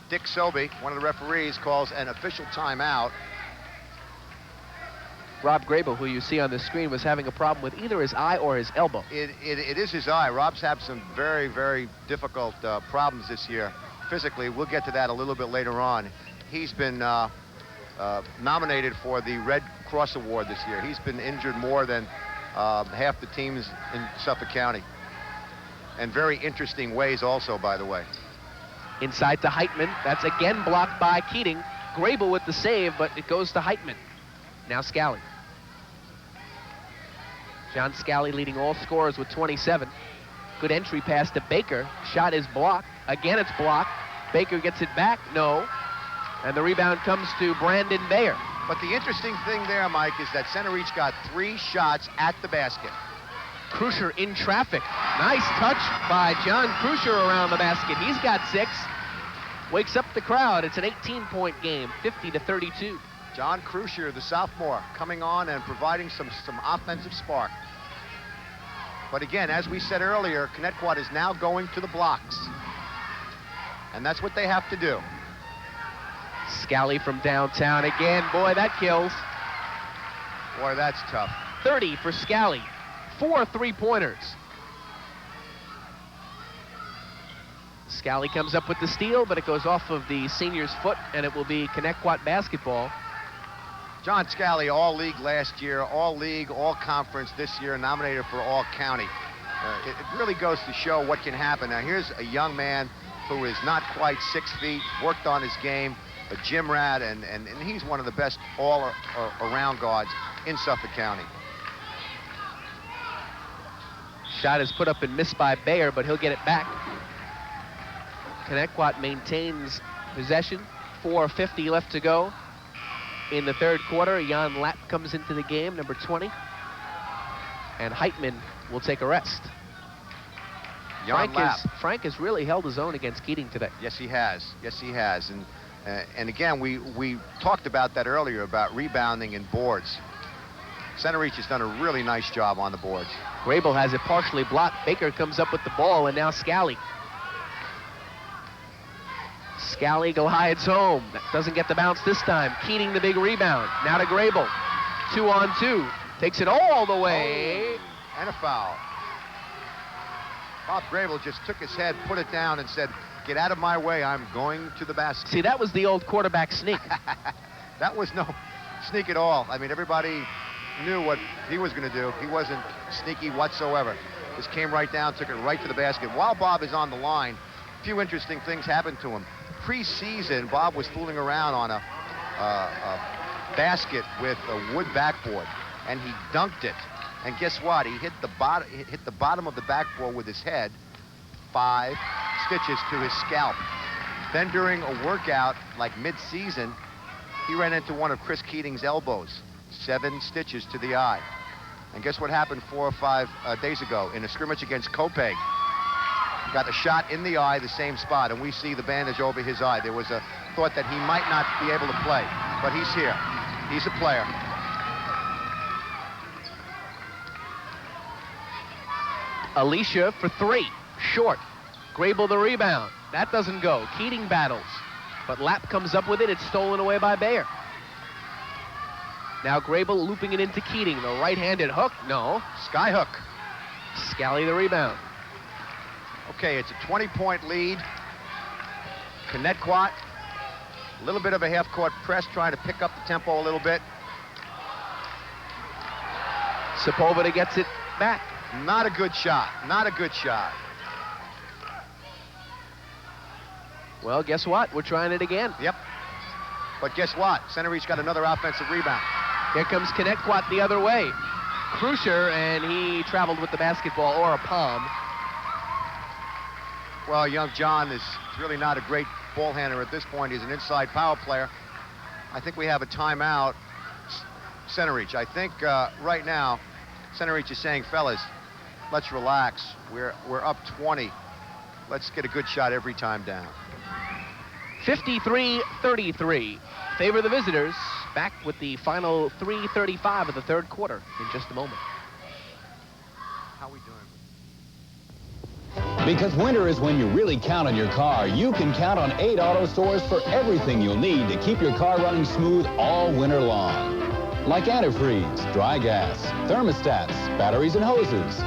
Dick Sobey, one of the referees, calls an official timeout. Rob Grable, who you see on the screen, was having a problem with either his eye or his elbow. It is his eye. Rob's had some very, very difficult problems this year physically. We'll get to that a little bit later on. He's been nominated for the Red Cross Award this year. He's been injured more than half the teams in Suffolk County. And very interesting ways also, by the way. Inside to Heitman. That's again blocked by Keating. Grable with the save, but it goes to Heitman. Now Scally. John Scally leading all scorers with 27. Good entry pass to Baker. Shot is blocked. Again, it's blocked. Baker gets it back. No. And the rebound comes to Brandon Bayer. But the interesting thing there, Mike, is that Centereach got 3 shots at the basket. Krusher in traffic. Nice touch by John Krusher around the basket. He's got 6. Wakes up the crowd. It's an 18-point game, 50-32. John Krusher, the sophomore, coming on and providing some offensive spark. But again, as we said earlier, Connetquot is now going to the blocks. And that's what they have to do. Scally from downtown again. Boy, that kills. Boy, that's tough. 30 for Scally. 4 3-pointers. Scally comes up with the steal, but it goes off of the senior's foot, and it will be Connetquot basketball. John Scally, all-league last year, all-league, all-conference this year, nominated for all-county. It really goes to show what can happen. Now, here's a young man who is not quite 6 feet, worked on his game, a gym rat, and he's one of the best all-around guards in Suffolk County. Shot is put up and missed by Bayer, but he'll get it back. Connetquot maintains possession. 4:50 left to go in the third quarter. Jan Lapp comes into the game, number 20. And Heitman will take a rest. Frank has really held his own against Keating today. Yes, he has. Yes, he has. And again, we talked about that earlier, about rebounding and boards. Centereach has done a really nice job on the boards. Grable has it partially blocked. Baker comes up with the ball, and now Scally. Scally glides home. Doesn't get the bounce this time. Keating the big rebound. Now to Grable. 2-on-2. Takes it all the way. Oh, and a foul. Bob Grable just took his head, put it down, and said, "Get out of my way. I'm going to the basket." See, that was the old quarterback sneak. That was no sneak at all. I mean, everybody knew what he was going to do. He wasn't sneaky whatsoever. Just came right down, took it right to the basket. While Bob is on the line, a few interesting things happened to him. Pre-season, Bob was fooling around on a basket with a wood backboard, and he dunked it. And guess what? He hit the bottom of the backboard with his head, 5 stitches to his scalp. Then during a workout, like mid-season, he ran into one of Chris Keating's elbows, 7 stitches to the eye. And guess what happened 4 or 5 days ago in a scrimmage against Copeg? Got a shot in the eye, the same spot, and we see the bandage over his eye. There was a thought that he might not be able to play, but he's here. He's a player. Alicia for 3, short. Grable the rebound. That doesn't go. Keating battles, but Lapp comes up with it. It's stolen away by Bayer. Now Grable looping it into Keating. The right-handed hook. No. Sky hook. Scally the rebound. Okay, it's a 20-point lead. Connetquot, a little bit of a half-court press, trying to pick up the tempo a little bit. Sepulveda gets it back. Not a good shot. Not a good shot. Well, guess what? We're trying it again. Yep. But guess what? Centereach got another offensive rebound. Here comes Connetquot the other way. Crucier, and he traveled with the basketball or a palm. Well, young John is really not a great ball handler at this point. He's an inside power player. I think we have a timeout. Centereach. I think right now, Centereach is saying, fellas, let's relax. We're up 20. Let's get a good shot every time down. 53-33. Favor the visitors. Back with the final 3:35 of the third quarter in just a moment. How we doing? Because winter is when you really count on your car. You can count on 8 auto stores for everything you'll need to keep your car running smooth all winter long. Like antifreeze, dry gas, thermostats, batteries and hoses.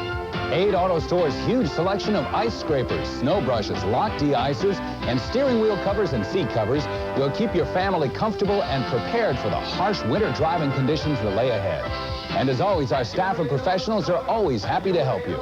8 Auto Store's huge selection of ice scrapers, snow brushes, lock de-icers, and steering wheel covers and seat covers will keep your family comfortable and prepared for the harsh winter driving conditions that lay ahead. And as always, our staff and professionals are always happy to help you.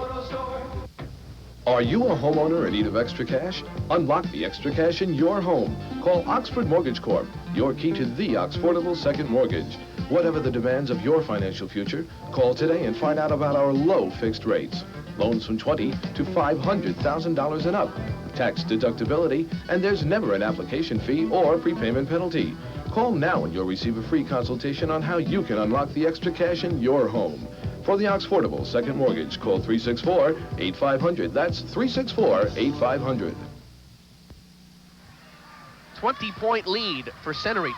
Are you a homeowner in need of extra cash? Unlock the extra cash in your home. Call Oxford Mortgage Corp., your key to the Oxfordable second mortgage. Whatever the demands of your financial future, call today and find out about our low fixed rates. Loans from $20,000 to $500,000 and up. Tax deductibility, and there's never an application fee or prepayment penalty. Call now and you'll receive a free consultation on how you can unlock the extra cash in your home. For the Oxfordable second mortgage, call 364-8500. That's 364-8500. 20-point lead for Centereach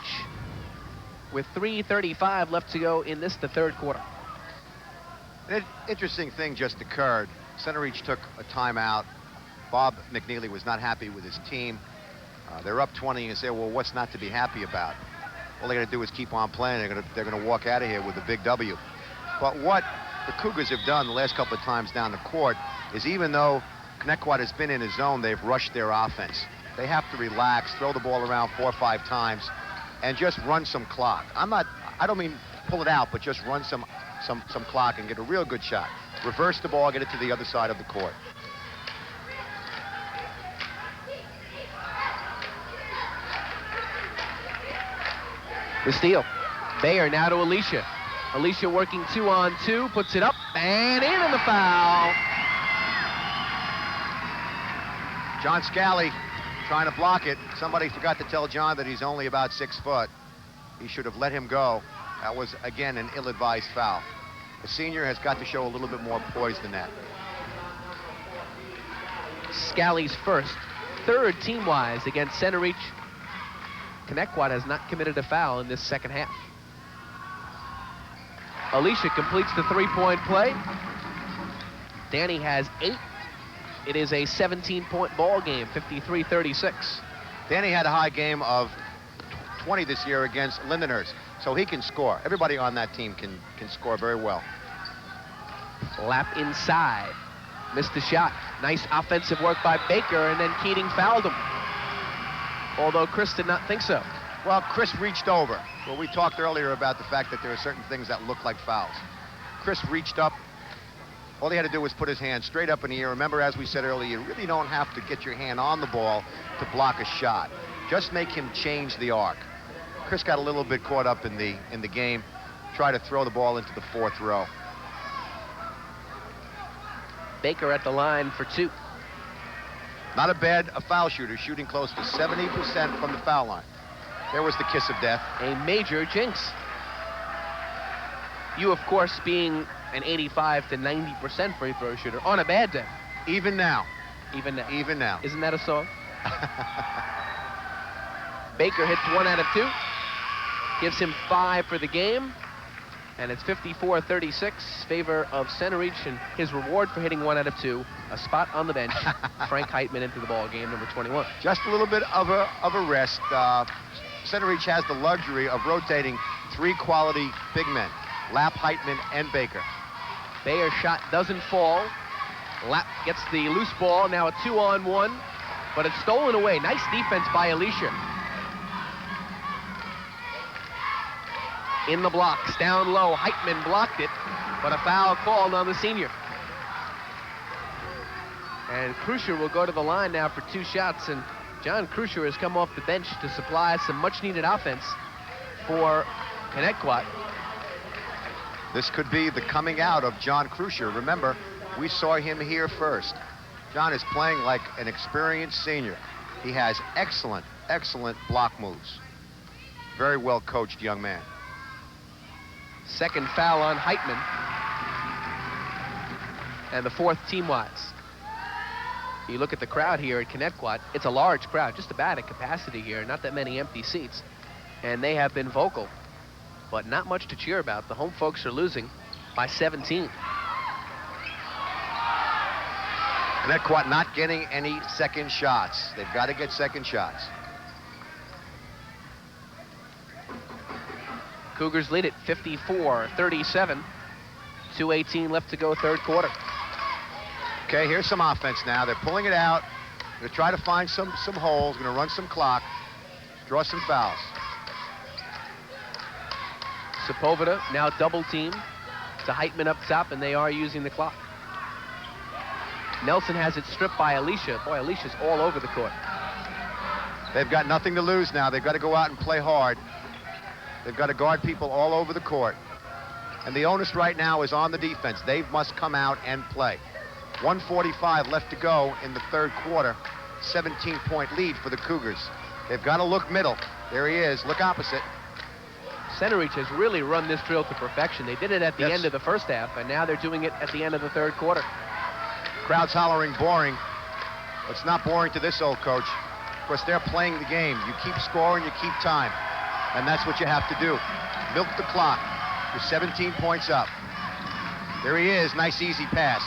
with 3:35 left to go in the third quarter. An interesting thing just occurred. Centereach took a timeout. Bob McNeely was not happy with his team. They're up 20 and say, well, what's not to be happy about? All they got to do is keep on playing. They're going to walk out of here with a big W. But what the Cougars have done the last couple of times down the court is, even though Connetquot has been in his zone, they've rushed their offense. They have to relax, throw the ball around 4 or 5 times, and just run some clock. I don't mean pull it out, but just run some clock and get a real good shot. Reverse the ball, get it to the other side of the court. The steal. Bayer now to Alicia. Alicia working 2-on-2, puts it up and in on the foul. John Scally trying to block it. Somebody forgot to tell John that he's only about 6 foot. He should have let him go. That was, again, an ill-advised foul. The senior has got to show a little bit more poise than that. Scally's first, third team-wise against Centereach. Connetquot has not committed a foul in this second half. Alicia completes the 3-point play. Danny has 8. It is a 17-point ball game, 53-36. Danny had a high game of 20 this year against Lindenhurst, so he can score. Everybody on that team can score very well. Lapp inside. Missed the shot. Nice offensive work by Baker, and then Keating fouled him. Although Chris did not think so. Well, Chris reached over. Well, we talked earlier about the fact that there are certain things that look like fouls. Chris reached up All he had to do was put his hand straight up in the air. Remember, as we said earlier, you really don't have to get your hand on the ball to block a shot. Just make him change the arc. Chris got a little bit caught up in the game. Try to throw the ball into the 4th row. Baker at the line for 2. Not a foul shooter, shooting close to 70% from the foul line. There was the kiss of death. A major jinx. You, of course, being an 85 to 90% free throw shooter on a bad day. Even now. Even now. Even now. Isn't that a song? Baker hits 1 out of 2. Gives him 5 for the game. And it's 54-36, favor of Centereach, and his reward for hitting 1 out of 2, a spot on the bench. Frank Heitman into the ball game, number 21. Just a little bit of a rest. Centereach has the luxury of rotating 3 quality big men, Lapp, Heitman, and Baker. Bayer's shot doesn't fall. Lapp gets the loose ball, now a 2-on-1, but it's stolen away. Nice defense by Alicia. In the blocks, down low, Heitman blocked it, but a foul called on the senior. And Krusher will go to the line now for 2 shots, and John Krusher has come off the bench to supply some much-needed offense for Connetquot. This could be the coming out of John Krusher. Remember, we saw him here first. John is playing like an experienced senior. He has excellent, excellent block moves. Very well coached young man. Second foul on Heitman. And the 4th team-wise. You look at the crowd here at Connetquot, it's a large crowd, just about at capacity here, not that many empty seats. And they have been vocal, but not much to cheer about. The home folks are losing by 17. Connetquot not getting any second shots. They've got to get second shots. Cougars lead it 54-37. 2:18 left to go, 3rd quarter. Okay, here's some offense now. They're pulling it out. They're going to try to find some holes. Going to run some clock. Draw some fouls. Sepulveda now double team to Heitman up top, and they are using the clock. Nelson has it stripped by Alicia. Boy, Alicia's all over the court. They've got nothing to lose now. They've got to go out and play hard. They've got to guard people all over the court. And the onus right now is on the defense. They must come out and play. 1:45 left to go in the 3rd quarter. 17-point lead for the Cougars. They've got to look middle. There he is. Look opposite. Centereach has really run this drill to perfection. They did it at the end of the 1st half, and now they're doing it at the end of the 3rd quarter. Crowd's hollering boring. But it's not boring to this old coach. Of course, they're playing the game. You keep scoring, you keep time. And that's what you have to do. Milk the clock. You're 17 points up. There he is. Nice, easy pass.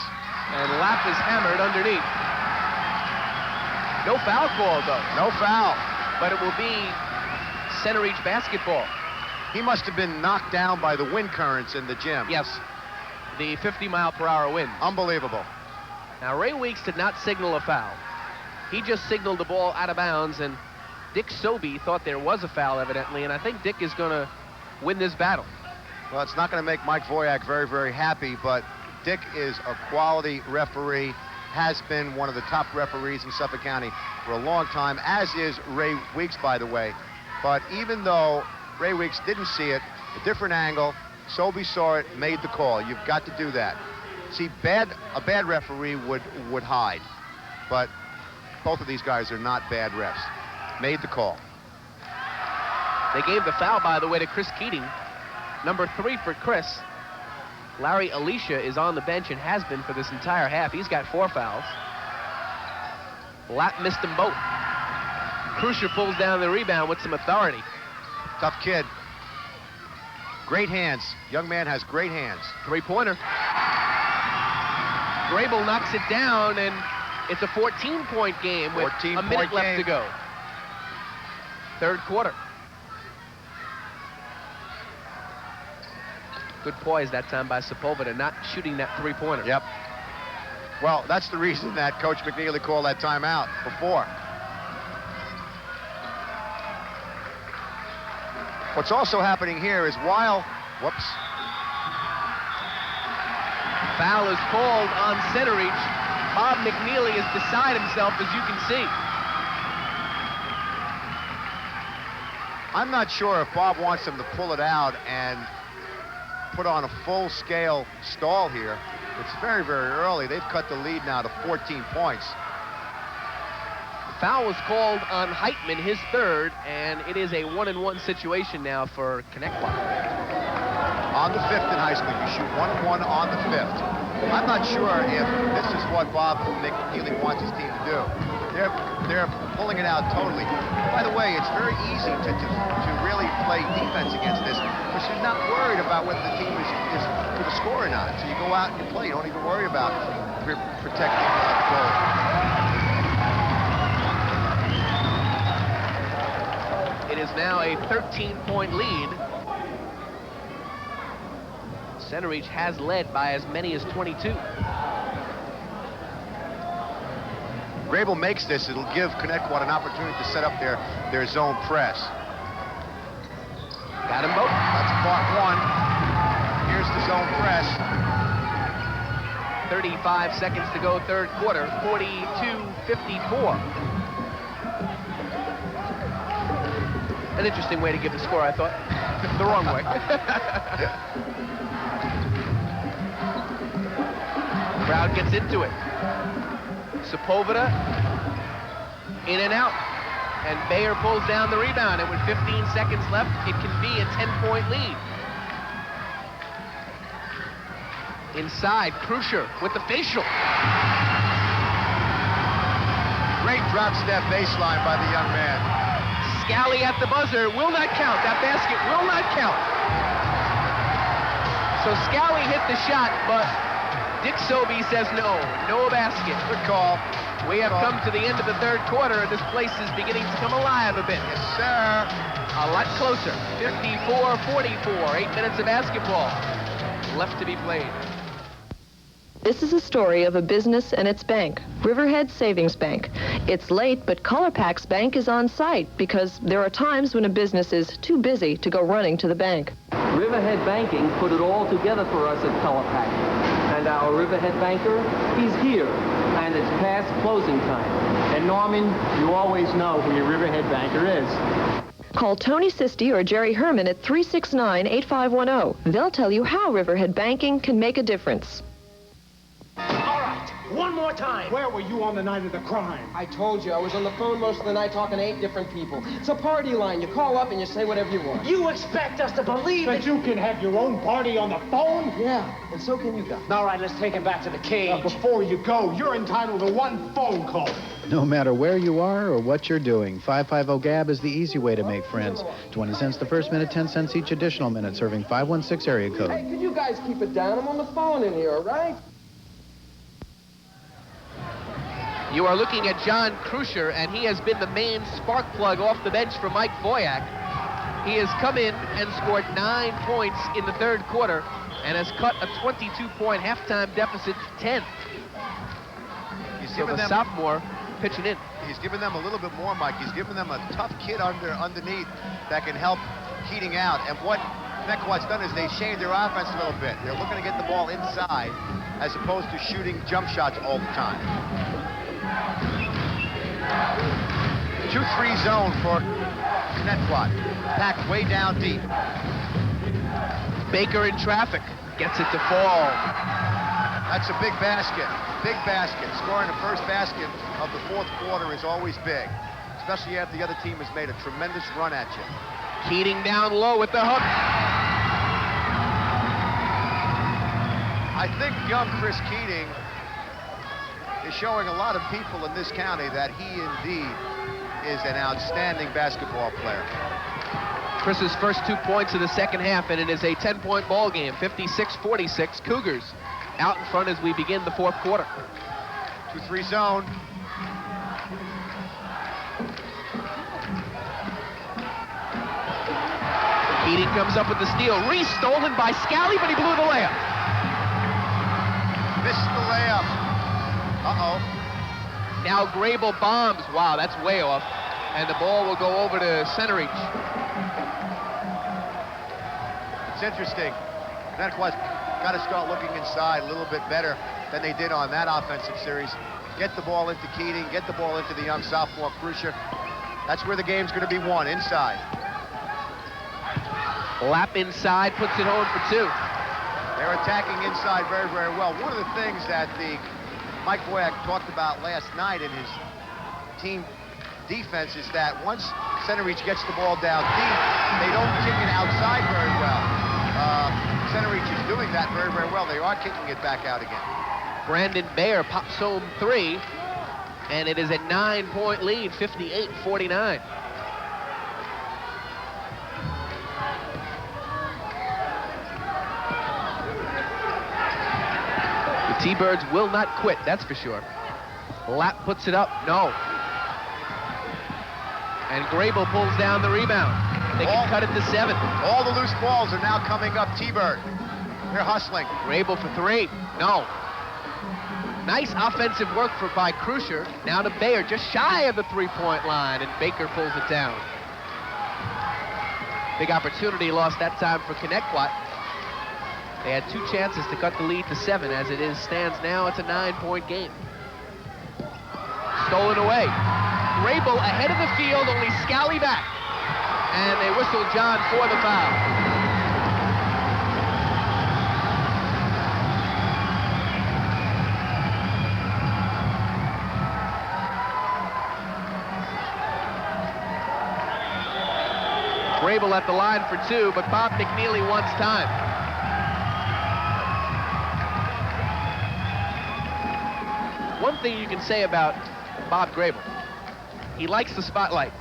And Lapp is hammered underneath. No foul call, though. No foul. But it will be Centereach basketball. He must have been knocked down by the wind currents in the gym. Yes. The 50-mile-per-hour wind. Unbelievable. Now, Ray Weeks did not signal a foul. He just signaled the ball out of bounds, and Dick Sobey thought there was a foul, evidently, and I think Dick is going to win this battle. Well, it's not going to make Mike Voyak very, very happy, but Dick is a quality referee, has been one of the top referees in Suffolk County for a long time, as is Ray Weeks, by the way. But even though Ray Weeks didn't see it, a different angle, Sobey saw it, made the call. You've got to do that. See, a bad referee would hide, but both of these guys are not bad refs. Made the call. They gave the foul, by the way, to Chris Keating. Number 3 for Chris. Larry Alicia is on the bench and has been for this entire half. He's got 4 fouls. Lapp missed them both. Krusher pulls down the rebound with some authority. Tough kid. Great hands. Young man has great hands. 3-pointer. Grable knocks it down, and it's a 14-point game with a minute left to go. 3rd quarter. Good poise that time by Sepulveda, not shooting that 3-pointer. Yep. Well, that's the reason that Coach McNeely called that timeout before. What's also happening here is while, Foul is called on Centereach. Bob McNeely is beside himself, as you can see. I'm not sure if Bob wants them to pull it out and put on a full-scale stall here. It's very, very early. They've cut the lead now to 14 points. Foul was called on Heitman, his third, and it is a 1-and-1 situation now for Connetquot. On the fifth in high school, you shoot 1-and-1 on the fifth. I'm not sure if this is what Bob McNeely wants his team to do. They're pulling it out totally. By the way, it's very easy to really play defense against this, because you're not worried about whether the team is going to score or not. So you go out and you play. You don't even worry about protecting the goal. It is now a 13-point lead. Centereach has led by as many as 22. Grable makes this, it'll give Connetquot an opportunity to set up their zone press. Got them both. That's part one. Here's the zone press. 35 seconds to go, third quarter, 42-54. An interesting way to give the score, I thought. The wrong way. Crowd gets into it. Sepulveda in and out, and Bayer pulls down the rebound, and with 15 seconds left, it can be a 10-point lead. Inside, Krusher with the facial. Great drop step baseline by the young man. Scally at the buzzer, will not count. That basket will not count. So Scally hit the shot, but Dick Sobey says no basket. Good call. We have come to the end of the third quarter, and this place is beginning to come alive a bit. Yes, sir. A lot closer. 54-44. 8 minutes of basketball left to be played. This is a story of a business and its bank, Riverhead Savings Bank. It's late, but Colorpax Bank is on site because there are times when a business is too busy to go running to the bank. Riverhead Banking put it all together for us at Colopac. And our Riverhead banker, he's here, and it's past closing time. And Norman, you always know who your Riverhead banker is. Call Tony Sisti or Jerry Herman at 369-8510. They'll tell you how Riverhead Banking can make a difference. All right, one more time. Where were you on the night of the crime? I told you, I was on the phone most of the night talking to 8 different people. It's a party line. You call up and you say whatever you want. You expect us to believe that you can have your own party on the phone? Yeah, and so can you guys. All right, let's take him back to the cage. Before you go, you're entitled to one phone call. No matter where you are or what you're doing, 550-GAB is the easy way to make friends. 20 cents the first minute, 10 cents each additional minute, serving 516 area code. Hey, could you guys keep it down? I'm on the phone in here, all right? You are looking at John Krusher, and he has been the main spark plug off the bench for Mike Voyak. He has come in and scored 9 points in the third quarter and has cut a 22-point halftime deficit to 10. So the sophomore pitching in. He's given them a little bit more, Mike. He's given them a tough kid underneath that can help Keating out. And what Connetquot's done is they've changed their offense a little bit. They're looking to get the ball inside as opposed to shooting jump shots all the time. 2-3 zone for Connetquot. Packed way down deep. Baker in traffic. Gets it to fall. That's a big basket. Big basket. Scoring the first basket of the fourth quarter is always big, especially after the other team has made a tremendous run at you. Keating down low with the hook. I think young Chris Keating is showing a lot of people in this county that he indeed is an outstanding basketball player. Chris's first 2 points of the second half, and it is a 10-point ball game, 56-46. Cougars out in front as we begin the fourth quarter. 2-3 zone. Keating comes up with the steal. Stolen by Scally, but he blew the layup. Missed the layup. Uh-oh. Now Grable bombs. Wow, that's way off. And the ball will go over to Centereach. It's interesting. Connetquot's got to start looking inside a little bit better than they did on that offensive series. Get the ball into Keating, get the ball into the young sophomore Krusher. That's where the game's going to be won, inside. Lap inside, puts it home for 2. They're attacking inside very, very well. One of the things that Mike Boyack talked about last night in his team defense is that once Centereach gets the ball down deep, they don't kick it outside very well. Centereach is doing that very, very well. They are kicking it back out again. Brandon Bayer pops home 3, and it is a 9-point lead, 58-49. The T-Birds will not quit, that's for sure. Lapp puts it up, no. And Grable pulls down the rebound. They can cut it to 7. All the loose balls are now coming up T-Bird. They're hustling. Grable for 3, no. Nice offensive work by Krusher. Now to Bayer, just shy of the 3-point line, and Baker pulls it down. Big opportunity lost that time for Connetquot. They had 2 chances to cut the lead to 7. As it stands now, it's a 9-point game. Stolen away. Grable ahead of the field, only Scally back. And they whistle John for the foul. Grable at the line for 2, but Bob McNeely wants time. One thing you can say about Bob Grable, he likes the spotlight.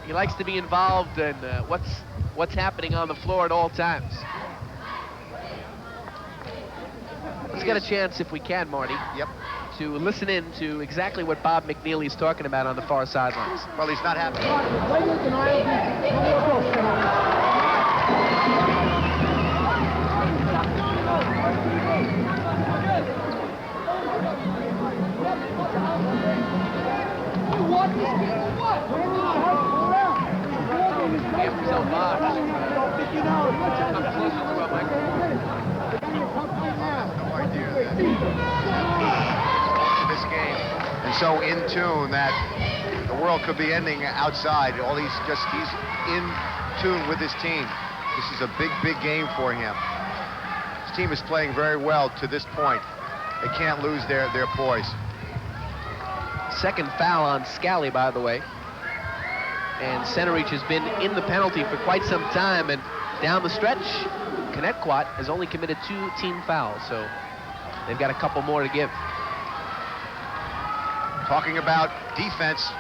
He likes to be involved in what's happening on the floor at all times. Let's get a chance, if we can, Marty. Yep. To listen in to exactly what Bob McNeely's talking about on the far sidelines. Well, he's not happy. This game, and so in tune that the world could be ending outside. He's in tune with his team. This is a big, big game for him. His team is playing very well to this point. They can't lose their poise. Second foul on Scally, by the way. And Centereach has been in the penalty for quite some time, and down the stretch, Connetquot has only committed 2 team fouls, so they've got a couple more to give. Talking about defense,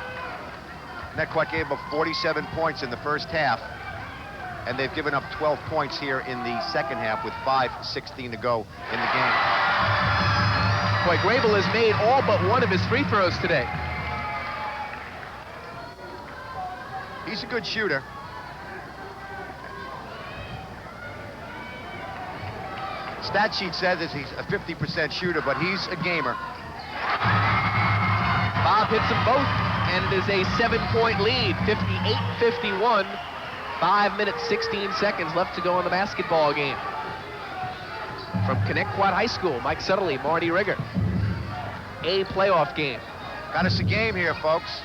Connetquot gave up 47 points in the first half, and they've given up 12 points here in the second half with 5:16 to go in the game. Boy, Grable has made all but one of his free throws today. He's a good shooter. Stat sheet says that he's a 50% shooter, but he's a gamer. Bob hits them both, and it is a 7-point lead, 58-51. 5 minutes, 16 seconds left to go in the basketball game. From Connetquot High School, Mike Sutterly, Marty Rigger. A playoff game. Got us a game here, folks.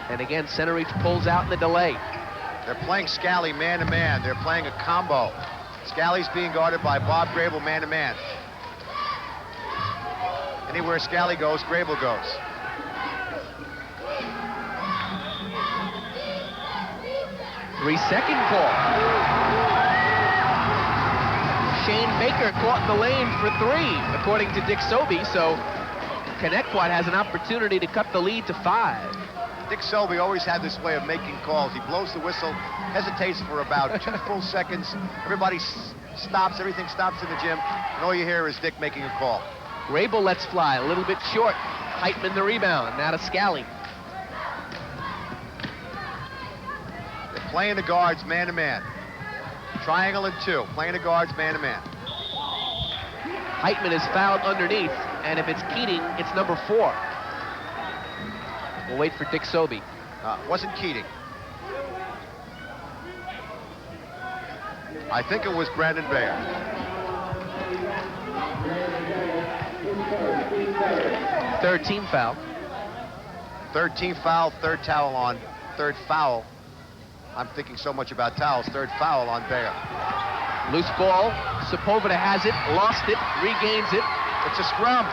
And again, Centereach pulls out in the delay. They're playing Scally man-to-man. They're playing a combo. Scally's being guarded by Bob Grable man-to-man. Anywhere Scally goes, Grable goes. Three-second call. Shane Baker caught in the lane for 3, according to Dick Sobey, so Connetquot has an opportunity to cut the lead to 5. Dick Sobey always had this way of making calls. He blows the whistle, hesitates for about 2 full seconds. Everybody stops, everything stops in the gym, and all you hear is Dick making a call. Grable lets fly, a little bit short. Heitman the rebound, now to Scally. They're playing the guards man-to-man. Triangle and 2, playing the guards man-to-man. Heitman is fouled underneath, and if it's Keating, it's number 4. We'll wait for Dick Sobey. Wasn't Keating. I think it was Brandon Bayer. Third team foul. Third team foul, third towel on, third foul. I'm thinking so much about towels. Third foul on Bayer. Loose ball. Sepulveda has it, lost it, regains it. It's a scrum.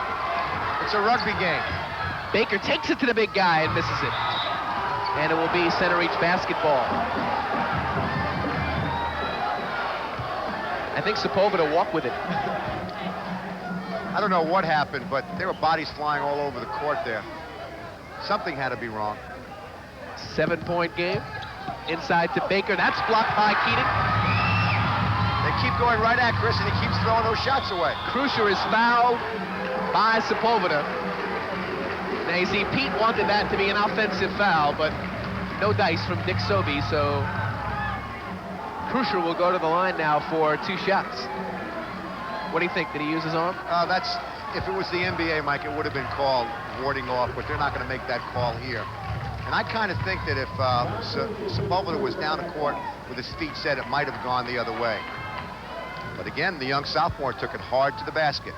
It's a rugby game. Baker takes it to the big guy and misses it. And it will be Centereach basketball. I think Sepulveda walked with it. I don't know what happened, but there were bodies flying all over the court there. Something had to be wrong. 7-point game. Inside to Baker. That's blocked by Keating. They keep going right at Chris, and he keeps throwing those shots away. Crucier is fouled by Sepulveda. Now you see, Pete wanted that to be an offensive foul, but no dice from Dick Sobey, so Crucier will go to the line now for 2 shots. What do you think? Did he use his arm? If it was the NBA, Mike, it would have been called warding off, but they're not going to make that call here. And I kind of think that if Sepulveda was down the court with his feet set, it might have gone the other way. But again, the young sophomore took it hard to the basket.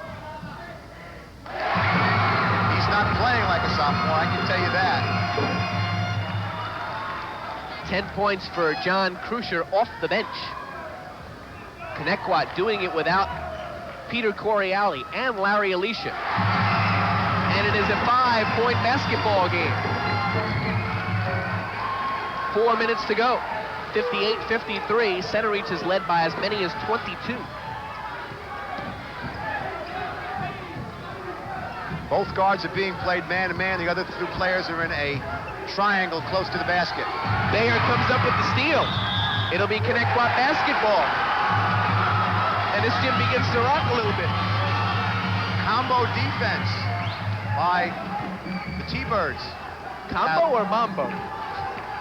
He's not playing like a sophomore, I can tell you that. 10 points for John Crucier off the bench. Connetquot doing it without Peter Coriali and Larry Alicia. And it is a 5-point basketball game. 4 minutes to go. 58-53. Centereach is led by as many as 22. Both guards are being played man-to-man. The other 2 players are in a triangle close to the basket. Bayer comes up with the steal. It'll be Connetquot basketball. And this gym begins to rock a little bit. Combo defense by the T-Birds. Combo or Mambo?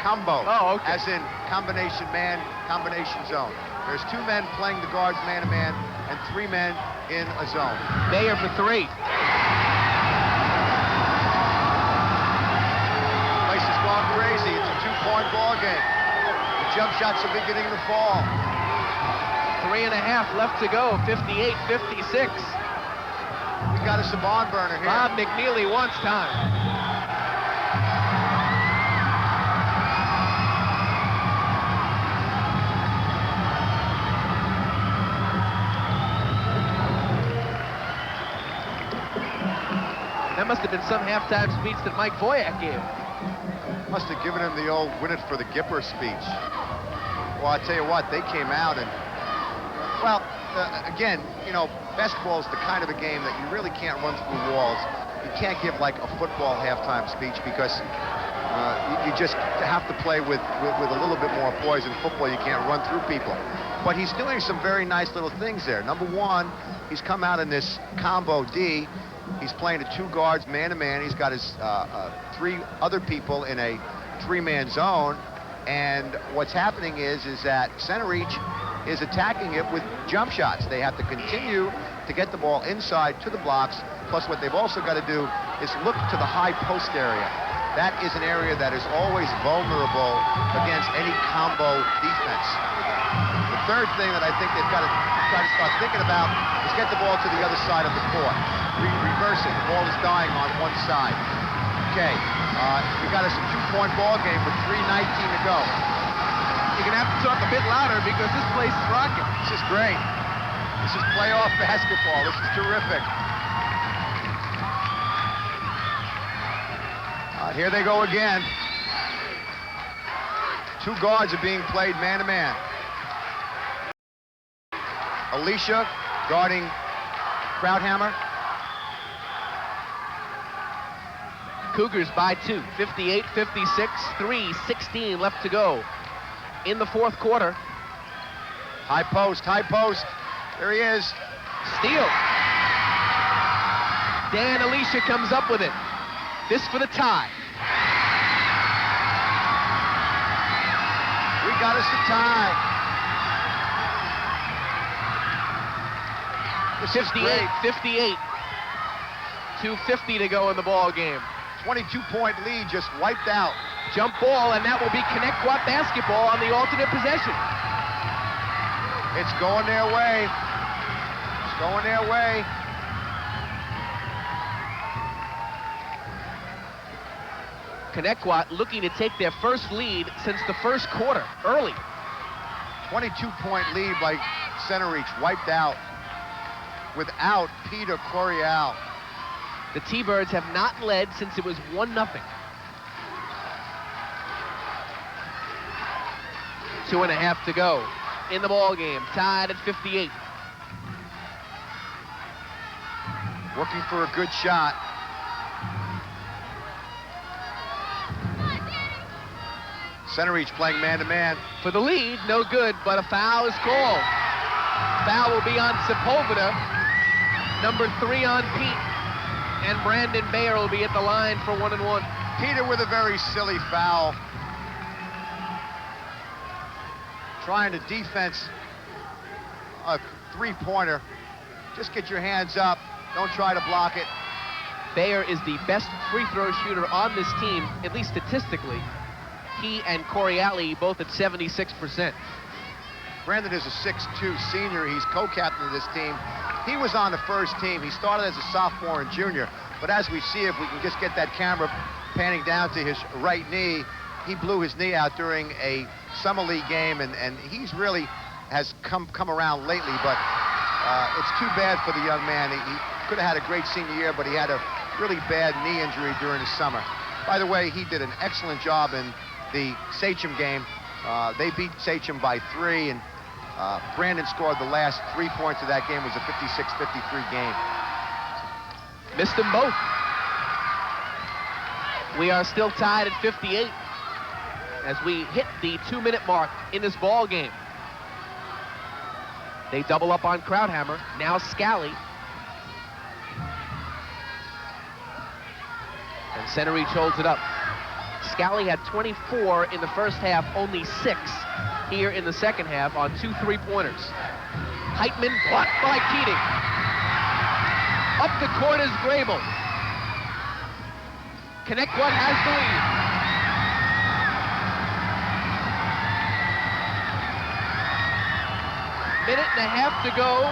Combo. Oh, okay. As in combination man, combination zone. There's 2 men playing the guards man-to-man and 3 men in a zone. Bayer for 3. Place is going crazy. It's a 2-point ball game. The jump shots are beginning to fall. 3.5 left to go. 58-56. We got us a barn burner here. Bob McNeely wants time. That must have been some halftime speech that Mike Voyak gave. Must have given him the old win it for the Gipper speech. Well, I tell you what, they came out and, well, again, you know, basketball is the kind of a game that you really can't run through walls. You can't give like a football halftime speech because you just have to play with a little bit more poise. In football, you can't run through people. But he's doing some very nice little things there. Number one, he's come out in this combo D. He's playing the 2 guards man-to-man. He's got his 3 other people in a 3-man zone. And what's happening is that Centereach is attacking it with jump shots. They have to continue to get the ball inside to the blocks. Plus, what they've also got to do is look to the high post area. That is an area that is always vulnerable against any combo defense. The third thing that I think they've got to try to start thinking about is get the ball to the other side of the court. Reversing. The ball is dying on one side. Okay, we got us a 2-point ball game with 3:19 to go. You're going to have to talk a bit louder because this place is rocking. This is great. This is playoff basketball. This is terrific. Here they go again. 2 guards are being played man-to-man. Alicia guarding Krauthammer. Cougars by 2, 58-56, 3:16 left to go in the 4th quarter. High post, high post. There he is. Steal. Dan Alicia comes up with it. This for the tie. We got us a tie. 58-58. 2:50 to go in the ball game. 22-point lead just wiped out. Jump ball, and that will be Connetquot basketball on the alternate possession. It's going their way. It's going their way. Connetquot looking to take their first lead since the first quarter, early. 22-point lead by Centereach, wiped out without Peter Corial. The T-Birds have not led since it was 1-0. 2.5 to go in the ball game, tied at 58. Working for a good shot. Centereach playing man-to-man. For the lead, no good, but a foul is called. Foul will be on Sepulveda, number 3 on Pete, and Brandon Bayer will be at the line for 1-1. Peter with a very silly foul. Trying to defense a three-pointer. Just get your hands up. Don't try to block it. Bayer is the best free throw shooter on this team, at least statistically. He and Coriali both at 76%. Brandon is a 6'2" senior. He's co-captain of this team. He was on the first team. He started as a sophomore and junior, but as we see, if we can just get that camera panning down to his right knee, he blew his knee out during a summer league game, and he's really has come around lately, but it's too bad for the young man. He could have had a great senior year, but he had a really bad knee injury during the summer. By the way, he did an excellent job in the Sachem game. They beat Sachem by 3, and Brandon scored the last 3 points of that game. It was a 56-53 game. Missed them both. We are still tied at 58 as we hit the 2-minute mark in this ball game. They double up on Krauthammer. Now Scally. And Centereach holds it up. Scally had 24 in the first half, only 6 here in the second half on 2 3-pointers. Heitman blocked by Keating. Up the court is Grable. Connetquot has the lead. Minute and a half to go.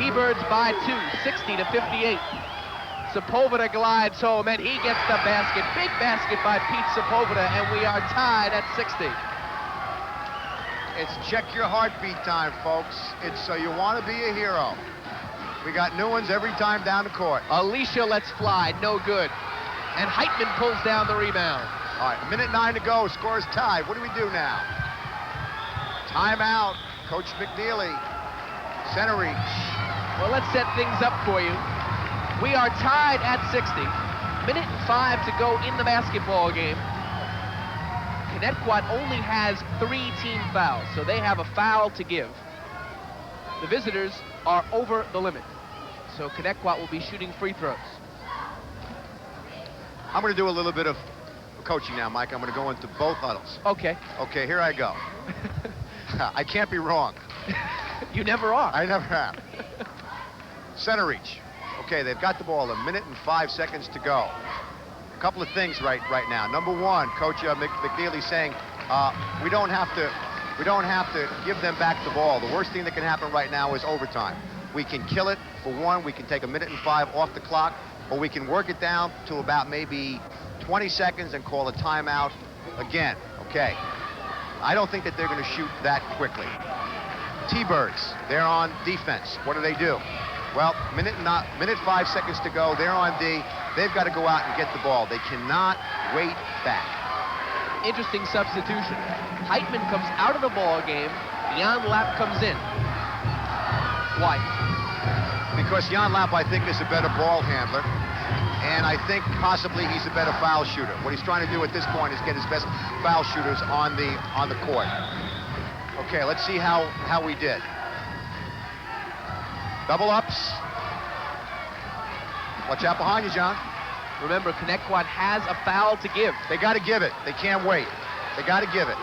T-Birds by 2, 60-58. Sepulveda glides home, and he gets the basket. Big basket by Pete Sepulveda, and we are tied at 60. It's check your heartbeat time, folks. It's so you want to be a hero. We got new ones every time down the court. Alicia lets fly, no good. And Heitman pulls down the rebound. All right, 1:09 to go, score's tied. What do we do now? Timeout, Coach McNeely, Centereach. Well, let's set things up for you. We are tied at 60. 1:05 to go in the basketball game. Connetquot only has 3 team fouls, so they have a foul to give. The visitors are over the limit, so Connetquot will be shooting free throws. I'm going to do a little bit of coaching now, Mike. I'm going to go into both huddles. Okay. Okay, here I go. I can't be wrong. You never are. I never have. Centereach. Okay, they've got the ball, 1:05 to go. A couple of things right now. Number one, Coach McNeely saying we don't have to give them back the ball. The worst thing that can happen right now is overtime. We can kill it for one. We can take 1:05 off the clock, or we can work it down to about maybe 20 seconds and call a timeout again. Okay. I don't think that they're going to shoot that quickly. T-Birds, they're on defense. What do? Well, 1:05 to go. They're on D. They've got to go out and get the ball. They cannot wait back. Interesting substitution. Heitman comes out of the ball game. Jan Lapp comes in. Why? Because Jan Lapp, I think, is a better ball handler. And I think possibly he's a better foul shooter. What he's trying to do at this point is get his best foul shooters on the court. Okay, let's see how we did. Double ups. Watch out behind you, John. Remember, Connetquot has a foul to give. They got to give it. They can't wait. They got to give it.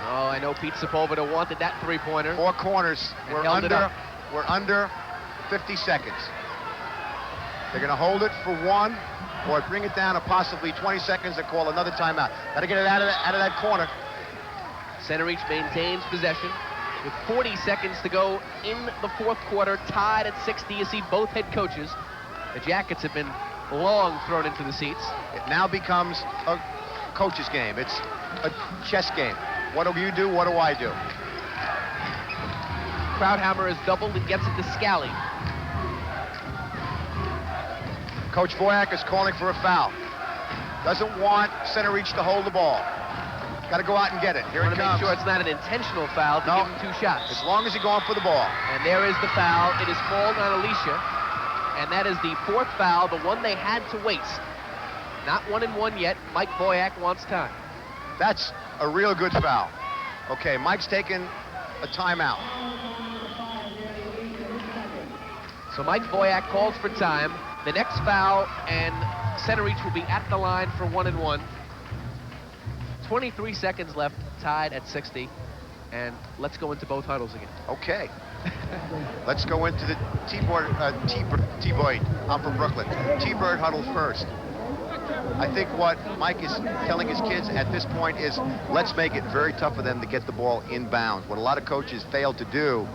Oh, I know Pete Sepulveda wanted that 3-pointer. 4 corners. We're under 50 seconds. They're going to hold it for 1, or bring it down to possibly 20 seconds and call another timeout. Got to get it out of that corner. Centereach maintains possession. with 40 seconds to go in the fourth quarter, tied at 60. You see both head coaches. The Jackets have been long thrown into the seats. It now becomes a coach's game. It's a chess game. What do you do? What do I do? Krauthammer is doubled and gets it to Scally. Coach Voyak is calling for a foul. Doesn't want Centereach to hold the ball. Got to go out and get it. Here it comes. Want to make sure it's not an intentional foul to give him 2 shots. As long as he's going for the ball. And there is the foul. It is called on Alicia. And that is the 4th foul, the one they had to waste. Not 1 and 1 yet. Mike Voyak wants time. That's a real good foul. Okay, Mike's taking a timeout. So Mike Voyak calls for time. The next foul, and Centereach will be at the line for 1 and 1. 23 seconds left, tied at 60. And let's go into both huddles again. Okay. Let's go into the T-Bird. I'm from Brooklyn. T-Bird huddle first. I think what Mike is telling his kids at this point is, let's make it very tough for them to get the ball inbounds. What a lot of coaches fail to do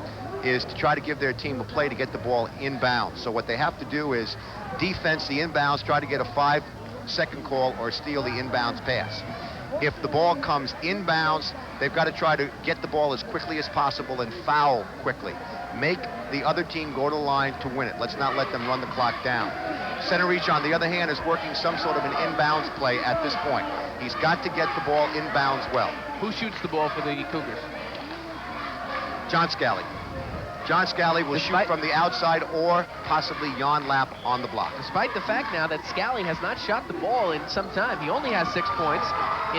is to try to give their team a play to get the ball inbounds. So what they have to do is defense the inbounds, try to get a 5-second call or steal the inbounds pass. If the ball comes inbounds, they've got to try to get the ball as quickly as possible and foul quickly. Make the other team go to the line to win it. Let's not let them run the clock down. Centereach, on the other hand, is working some sort of an inbounds play at this point. He's got to get the ball inbounds well. Who shoots the ball for the Cougars? John Scally. John Scally will shoot from the outside or possibly Jan Lapp on the block. Despite the fact now that Scally has not shot the ball in some time. He only has 6 points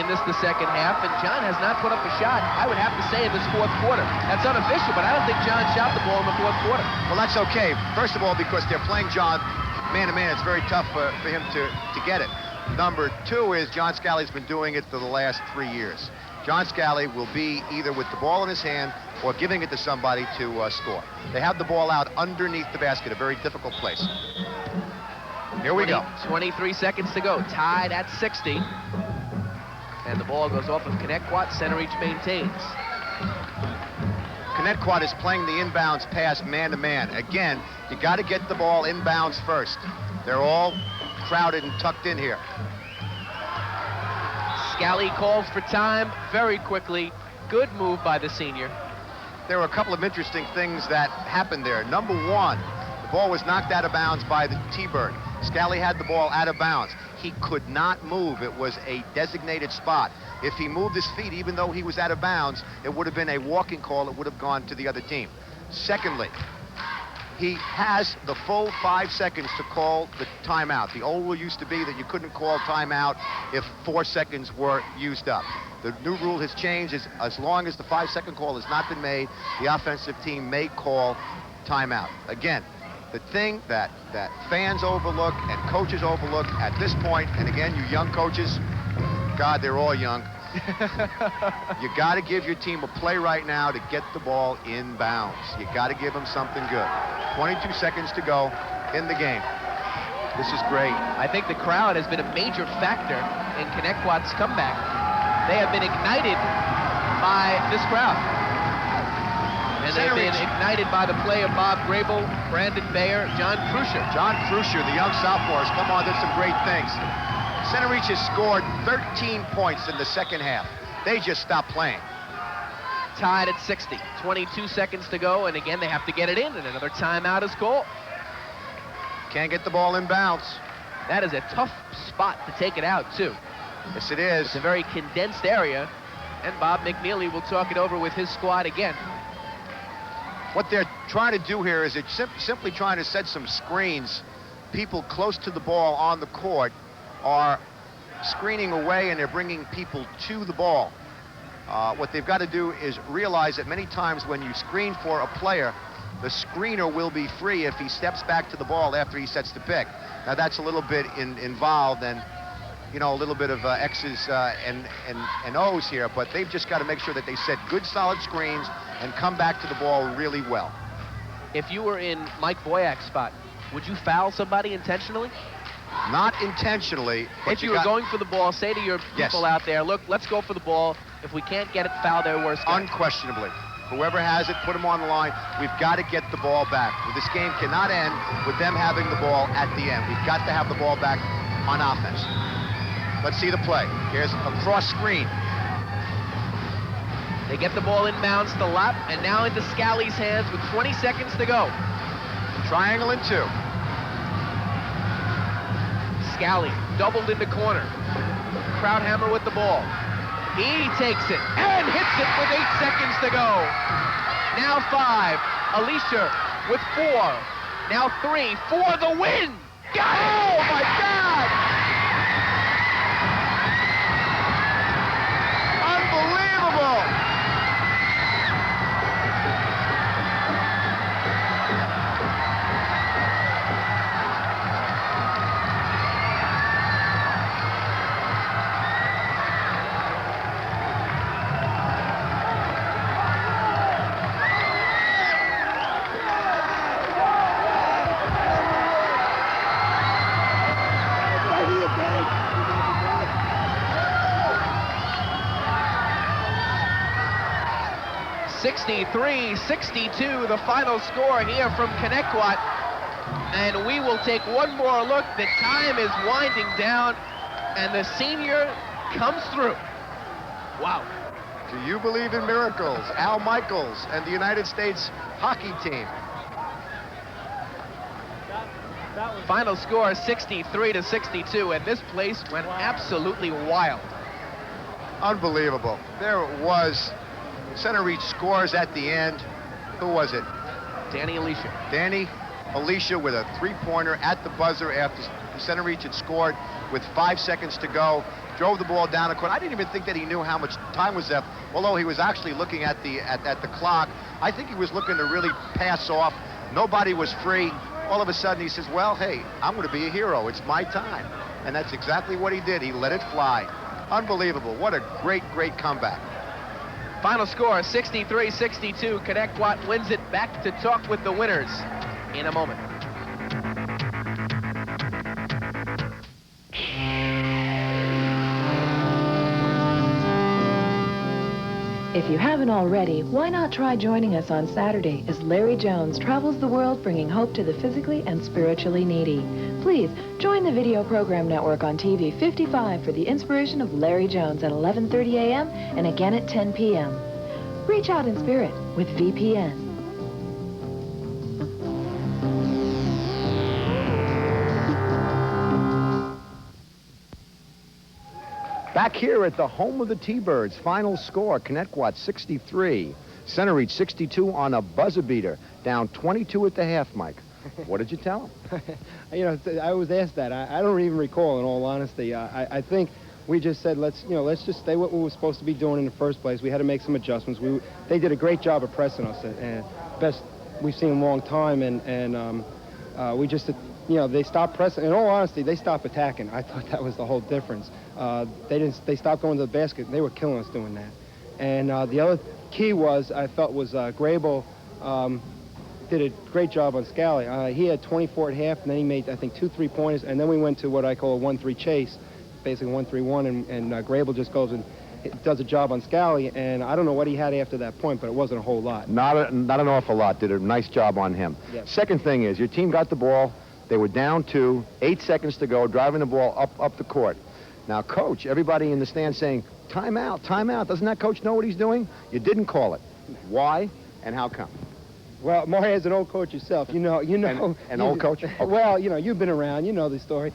in the second half, and John has not put up a shot, I would have to say, in this fourth quarter. That's unofficial, but I don't think John shot the ball in the fourth quarter. Well, that's okay. First of all, because they're playing John man-to-man, it's very tough for him to get it. Number 2 is John Scally's been doing it for the last 3 years. John Scally will be either with the ball in his hand or giving it to somebody to score. They have the ball out underneath the basket, a very difficult place. Here we go. 23 seconds to go, tied at 60. And the ball goes off of Connetquot. Centereach maintains. Connetquot is playing the inbounds pass man-to-man. Again, you got to get the ball inbounds first. They're all crowded and tucked in here. Scally calls for time very quickly. Good move by the senior. There were a couple of interesting things that happened there. Number 1, the ball was knocked out of bounds by the T-Bird. Scally had the ball out of bounds. He could not move. It was a designated spot. If he moved his feet, even though he was out of bounds, it would have been a walking call. It would have gone to the other team. Secondly, he has the full 5 seconds to call the timeout. The old rule used to be that you couldn't call timeout if 4 seconds were used up. The new rule has changed. As long as the 5-second call has not been made, the offensive team may call timeout. Again, the thing that fans overlook and coaches overlook at this point, and again, you young coaches, God, they're all young. You got to give your team a play right now to get the ball inbounds. You got to give them something good. 22 seconds to go in the game. This is great. I think the crowd has been a major factor in Connetquot's comeback. They have been ignited by this crowd. And they've been ignited by the play of Bob Grable, Brandon Bayer, John Krusher. John Krusher, the young sophomores, come on, did some great things. Centereach has scored 13 points in the second half. They just stopped playing. Tied at 60. 22 seconds to go, and again, they have to get it in, and another timeout is called. Can't get the ball in bounds. That is a tough spot to take it out, too. Yes, it is. It's a very condensed area, and Bob McNeely will talk it over with his squad again. What they're trying to do here is it's simply trying to set some screens. People close to the ball on the court are screening away, and they're bringing people to the ball. What they've got to do is realize that many times when you screen for a player, the screener will be free if he steps back to the ball after he sets the pick. Now that's a little bit involved, and you know, a little bit of X's and O's here, but they've just got to make sure that they set good solid screens and come back to the ball really well. If you were in Mike Voyak's spot, would you foul somebody intentionally? Not intentionally. But if you were going for the ball, say to your people out there, look, let's go for the ball. If we can't get it, foul their worst guy. Unquestionably. Whoever has it, put them on the line. We've got to get the ball back. This game cannot end with them having the ball at the end. We've got to have the ball back on offense. Let's see the play. Here's a cross screen. They get the ball inbounds to Lapp, and now into Scally's hands with 20 seconds to go. Triangle in 2. Scally doubled into corner. Krauthammer with the ball. He takes it and hits it with 8 seconds to go. Now 5. Alicia with 4. Now 3 for the win. Got it! Oh my God! Unbelievable! (63-62) the final score here from Connetquot. And we will take one more look. The time is winding down, and the senior comes through. Wow. Do you believe in miracles? Al Michaels and the United States hockey team. Final score 63-62, and this place went absolutely wild. Unbelievable. There it was. Centereach scores at the end. Who was it? Danny Alicia. Danny Alicia with a three-pointer at the buzzer after Centereach had scored with 5 seconds to go. Drove the ball down the court. I didn't even think that he knew how much time was left, although he was actually looking at the clock. I think he was looking to really pass off. Nobody was free. All of a sudden he says, well, hey, I'm going to be a hero. It's my time. And that's exactly what he did. He let it fly. Unbelievable. What a great, great comeback. Final score 63-62. Connetquot wins it. Back to talk with the winners in a moment. If you haven't already, why not try joining us on Saturday as Larry Jones travels the world bringing hope to the physically and spiritually needy. Please join the Video Program Network on TV 55 for the inspiration of Larry Jones at 11:30 a.m. and again at 10 p.m. Reach out in spirit with VPN. Back here at the home of the T-Birds, final score, Connetquot 63, Centereach 62 on a buzzer beater, down 22 at the half, Mike. What did you tell him? You know, I was asked that. I don't even recall, in all honesty. I think we just said, let's just stay what we were supposed to be doing in the first place. We had to make some adjustments. They did a great job of pressing us, and best we've seen in a long time, and we just, you know, they stopped pressing. In all honesty, they stopped attacking. I thought that was the whole difference. They stopped going to the basket. They were killing us doing that. And the other key was, I felt, was Grable did a great job on Scally. He had 24 at half, and then he made, I think, 2 3-pointers, and then we went to what I call a 1-3 chase, basically 1-3-1, and Grable just goes and does a job on Scally, and I don't know what he had after that point, but it wasn't a whole lot. Not an awful lot. Did a nice job on him. Yes. Second thing is, your team got the ball. They were down 2, 8 seconds to go, driving the ball up the court. Now, coach, everybody in the stand saying, timeout, timeout. Doesn't that coach know what he's doing? You didn't call it. Why and how come? Well, Maury, as an old coach yourself, you know. An old coach? Okay. Well, you know, you've been around, you know the story.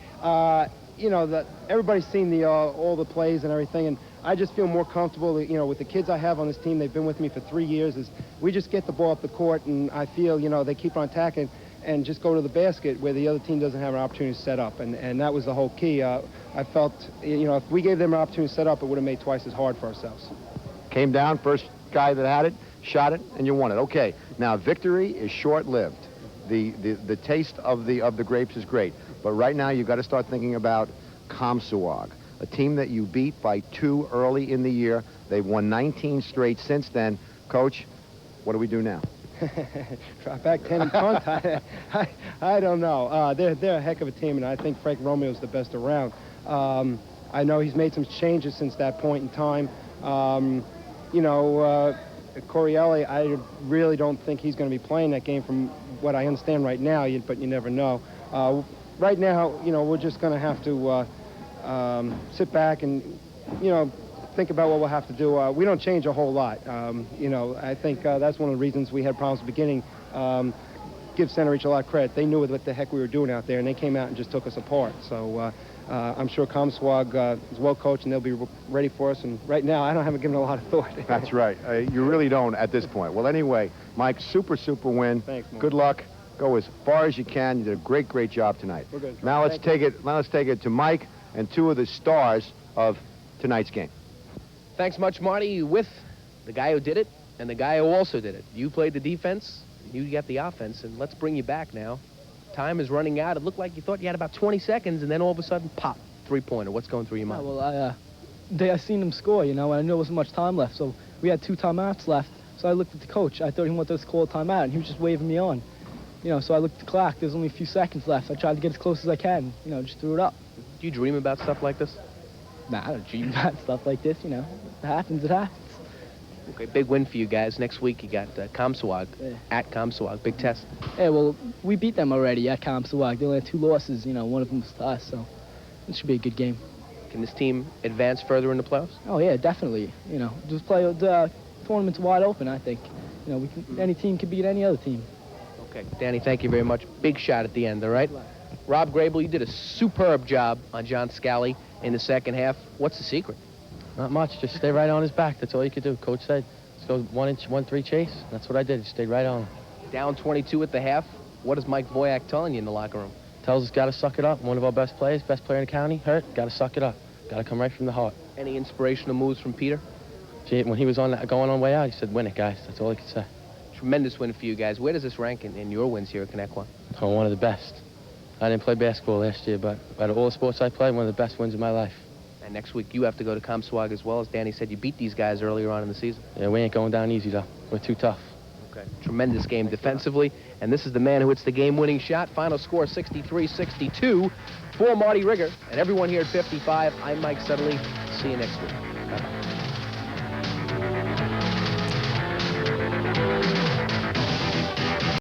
You know, that everybody's seen all the plays and everything, and I just feel more comfortable, you know, with the kids I have on this team. They've been with me for 3 years. Is we just get the ball up the court, and I feel, you know, they keep on attacking and just go to the basket where the other team doesn't have an opportunity to set up, and that was the whole key. I felt, you know, if we gave them an opportunity to set up, it would have made twice as hard for ourselves. Came down, first guy that had it, shot it, and you won it. Okay, now victory is short-lived. The taste of the grapes is great, but right now you've got to start thinking about Comsuag, a team that you beat by 2 early in the year. They've won 19 straight since then. Coach, what do we do now? Drop back 10 and punt. I don't know. They're a heck of a team, and I think Frank Romeo's the best around. I know he's made some changes since that point in time. You know, Corielli, I really don't think he's going to be playing that game from what I understand right now, but you never know. Right now, we're just going to have to sit back and, think about what we'll have to do. We don't change a whole lot. I think that's one of the reasons we had problems at the beginning. Give Centereach a lot of credit. They knew what the heck we were doing out there, and they came out and just took us apart. So I'm sure Comswag is well coached, and they'll be ready for us. And right now, I haven't given it a lot of thought. That's right. You really don't at this point. Well, anyway, Mike, super win. Thanks, Mark. Good luck. Go as far as you can. You did a great job tonight. We're good. Now let's take it to Mike and two of the stars of tonight's game. Thanks much, Marty, with the guy who did it and the guy who also did it. You played the defense, you got the offense, and let's bring you back now. Time is running out. It looked like you thought you had about 20 seconds, and then all of a sudden, pop, three-pointer. What's going through your mind? Yeah, well, I seen him score, and I knew there wasn't much time left, so we had 2 timeouts left. So I looked at the coach. I thought he wanted us to call a timeout, and he was just waving me on. So I looked at the clock. There's only a few seconds left. I tried to get as close as I can. Just threw it up. Do you dream about stuff like this? Nah, I don't dream about stuff like this. It happens, it happens. Okay, big win for you guys. Next week you got Comswag, at Comswag, big test. Yeah, well, we beat them already at Comswag. They only had 2 losses. One of them was to us, so it should be a good game. Can this team advance further in the playoffs? Oh, yeah, definitely. Just play the tournament's wide open, I think. Any team can beat any other team. Okay, Danny, thank you very much. Big shot at the end, all right? Rob Grable, you did a superb job on John Scally in the second half. What's the secret? Not much. Just stay right on his back. That's all you could do. Coach said, let's go 1-3 chase. That's what I did. Just stayed right on him. Down 22 at the half. What is Mike Voyak telling you in the locker room? Tells us got to suck it up. One of our best players, best player in the county, hurt. Got to suck it up. Got to come right from the heart. Any inspirational moves from Peter? Gee, when he was going on way out, he said, win it, guys. That's all he could say. Tremendous win for you guys. Where does this rank in your wins here at Connetquot? Oh, one of the best. I didn't play basketball last year, but out of all the sports I played, one of the best wins of my life. And next week you have to go to Comswag as well. As Danny said, you beat these guys earlier on in the season. Yeah, we ain't going down easy, though. We're too tough. Okay. Tremendous game defensively. And this is the man who hits the game-winning shot. Final score 63-62 for Marty Rigger. And everyone here at 55, I'm Mike Settley. See you next week. Bye-bye.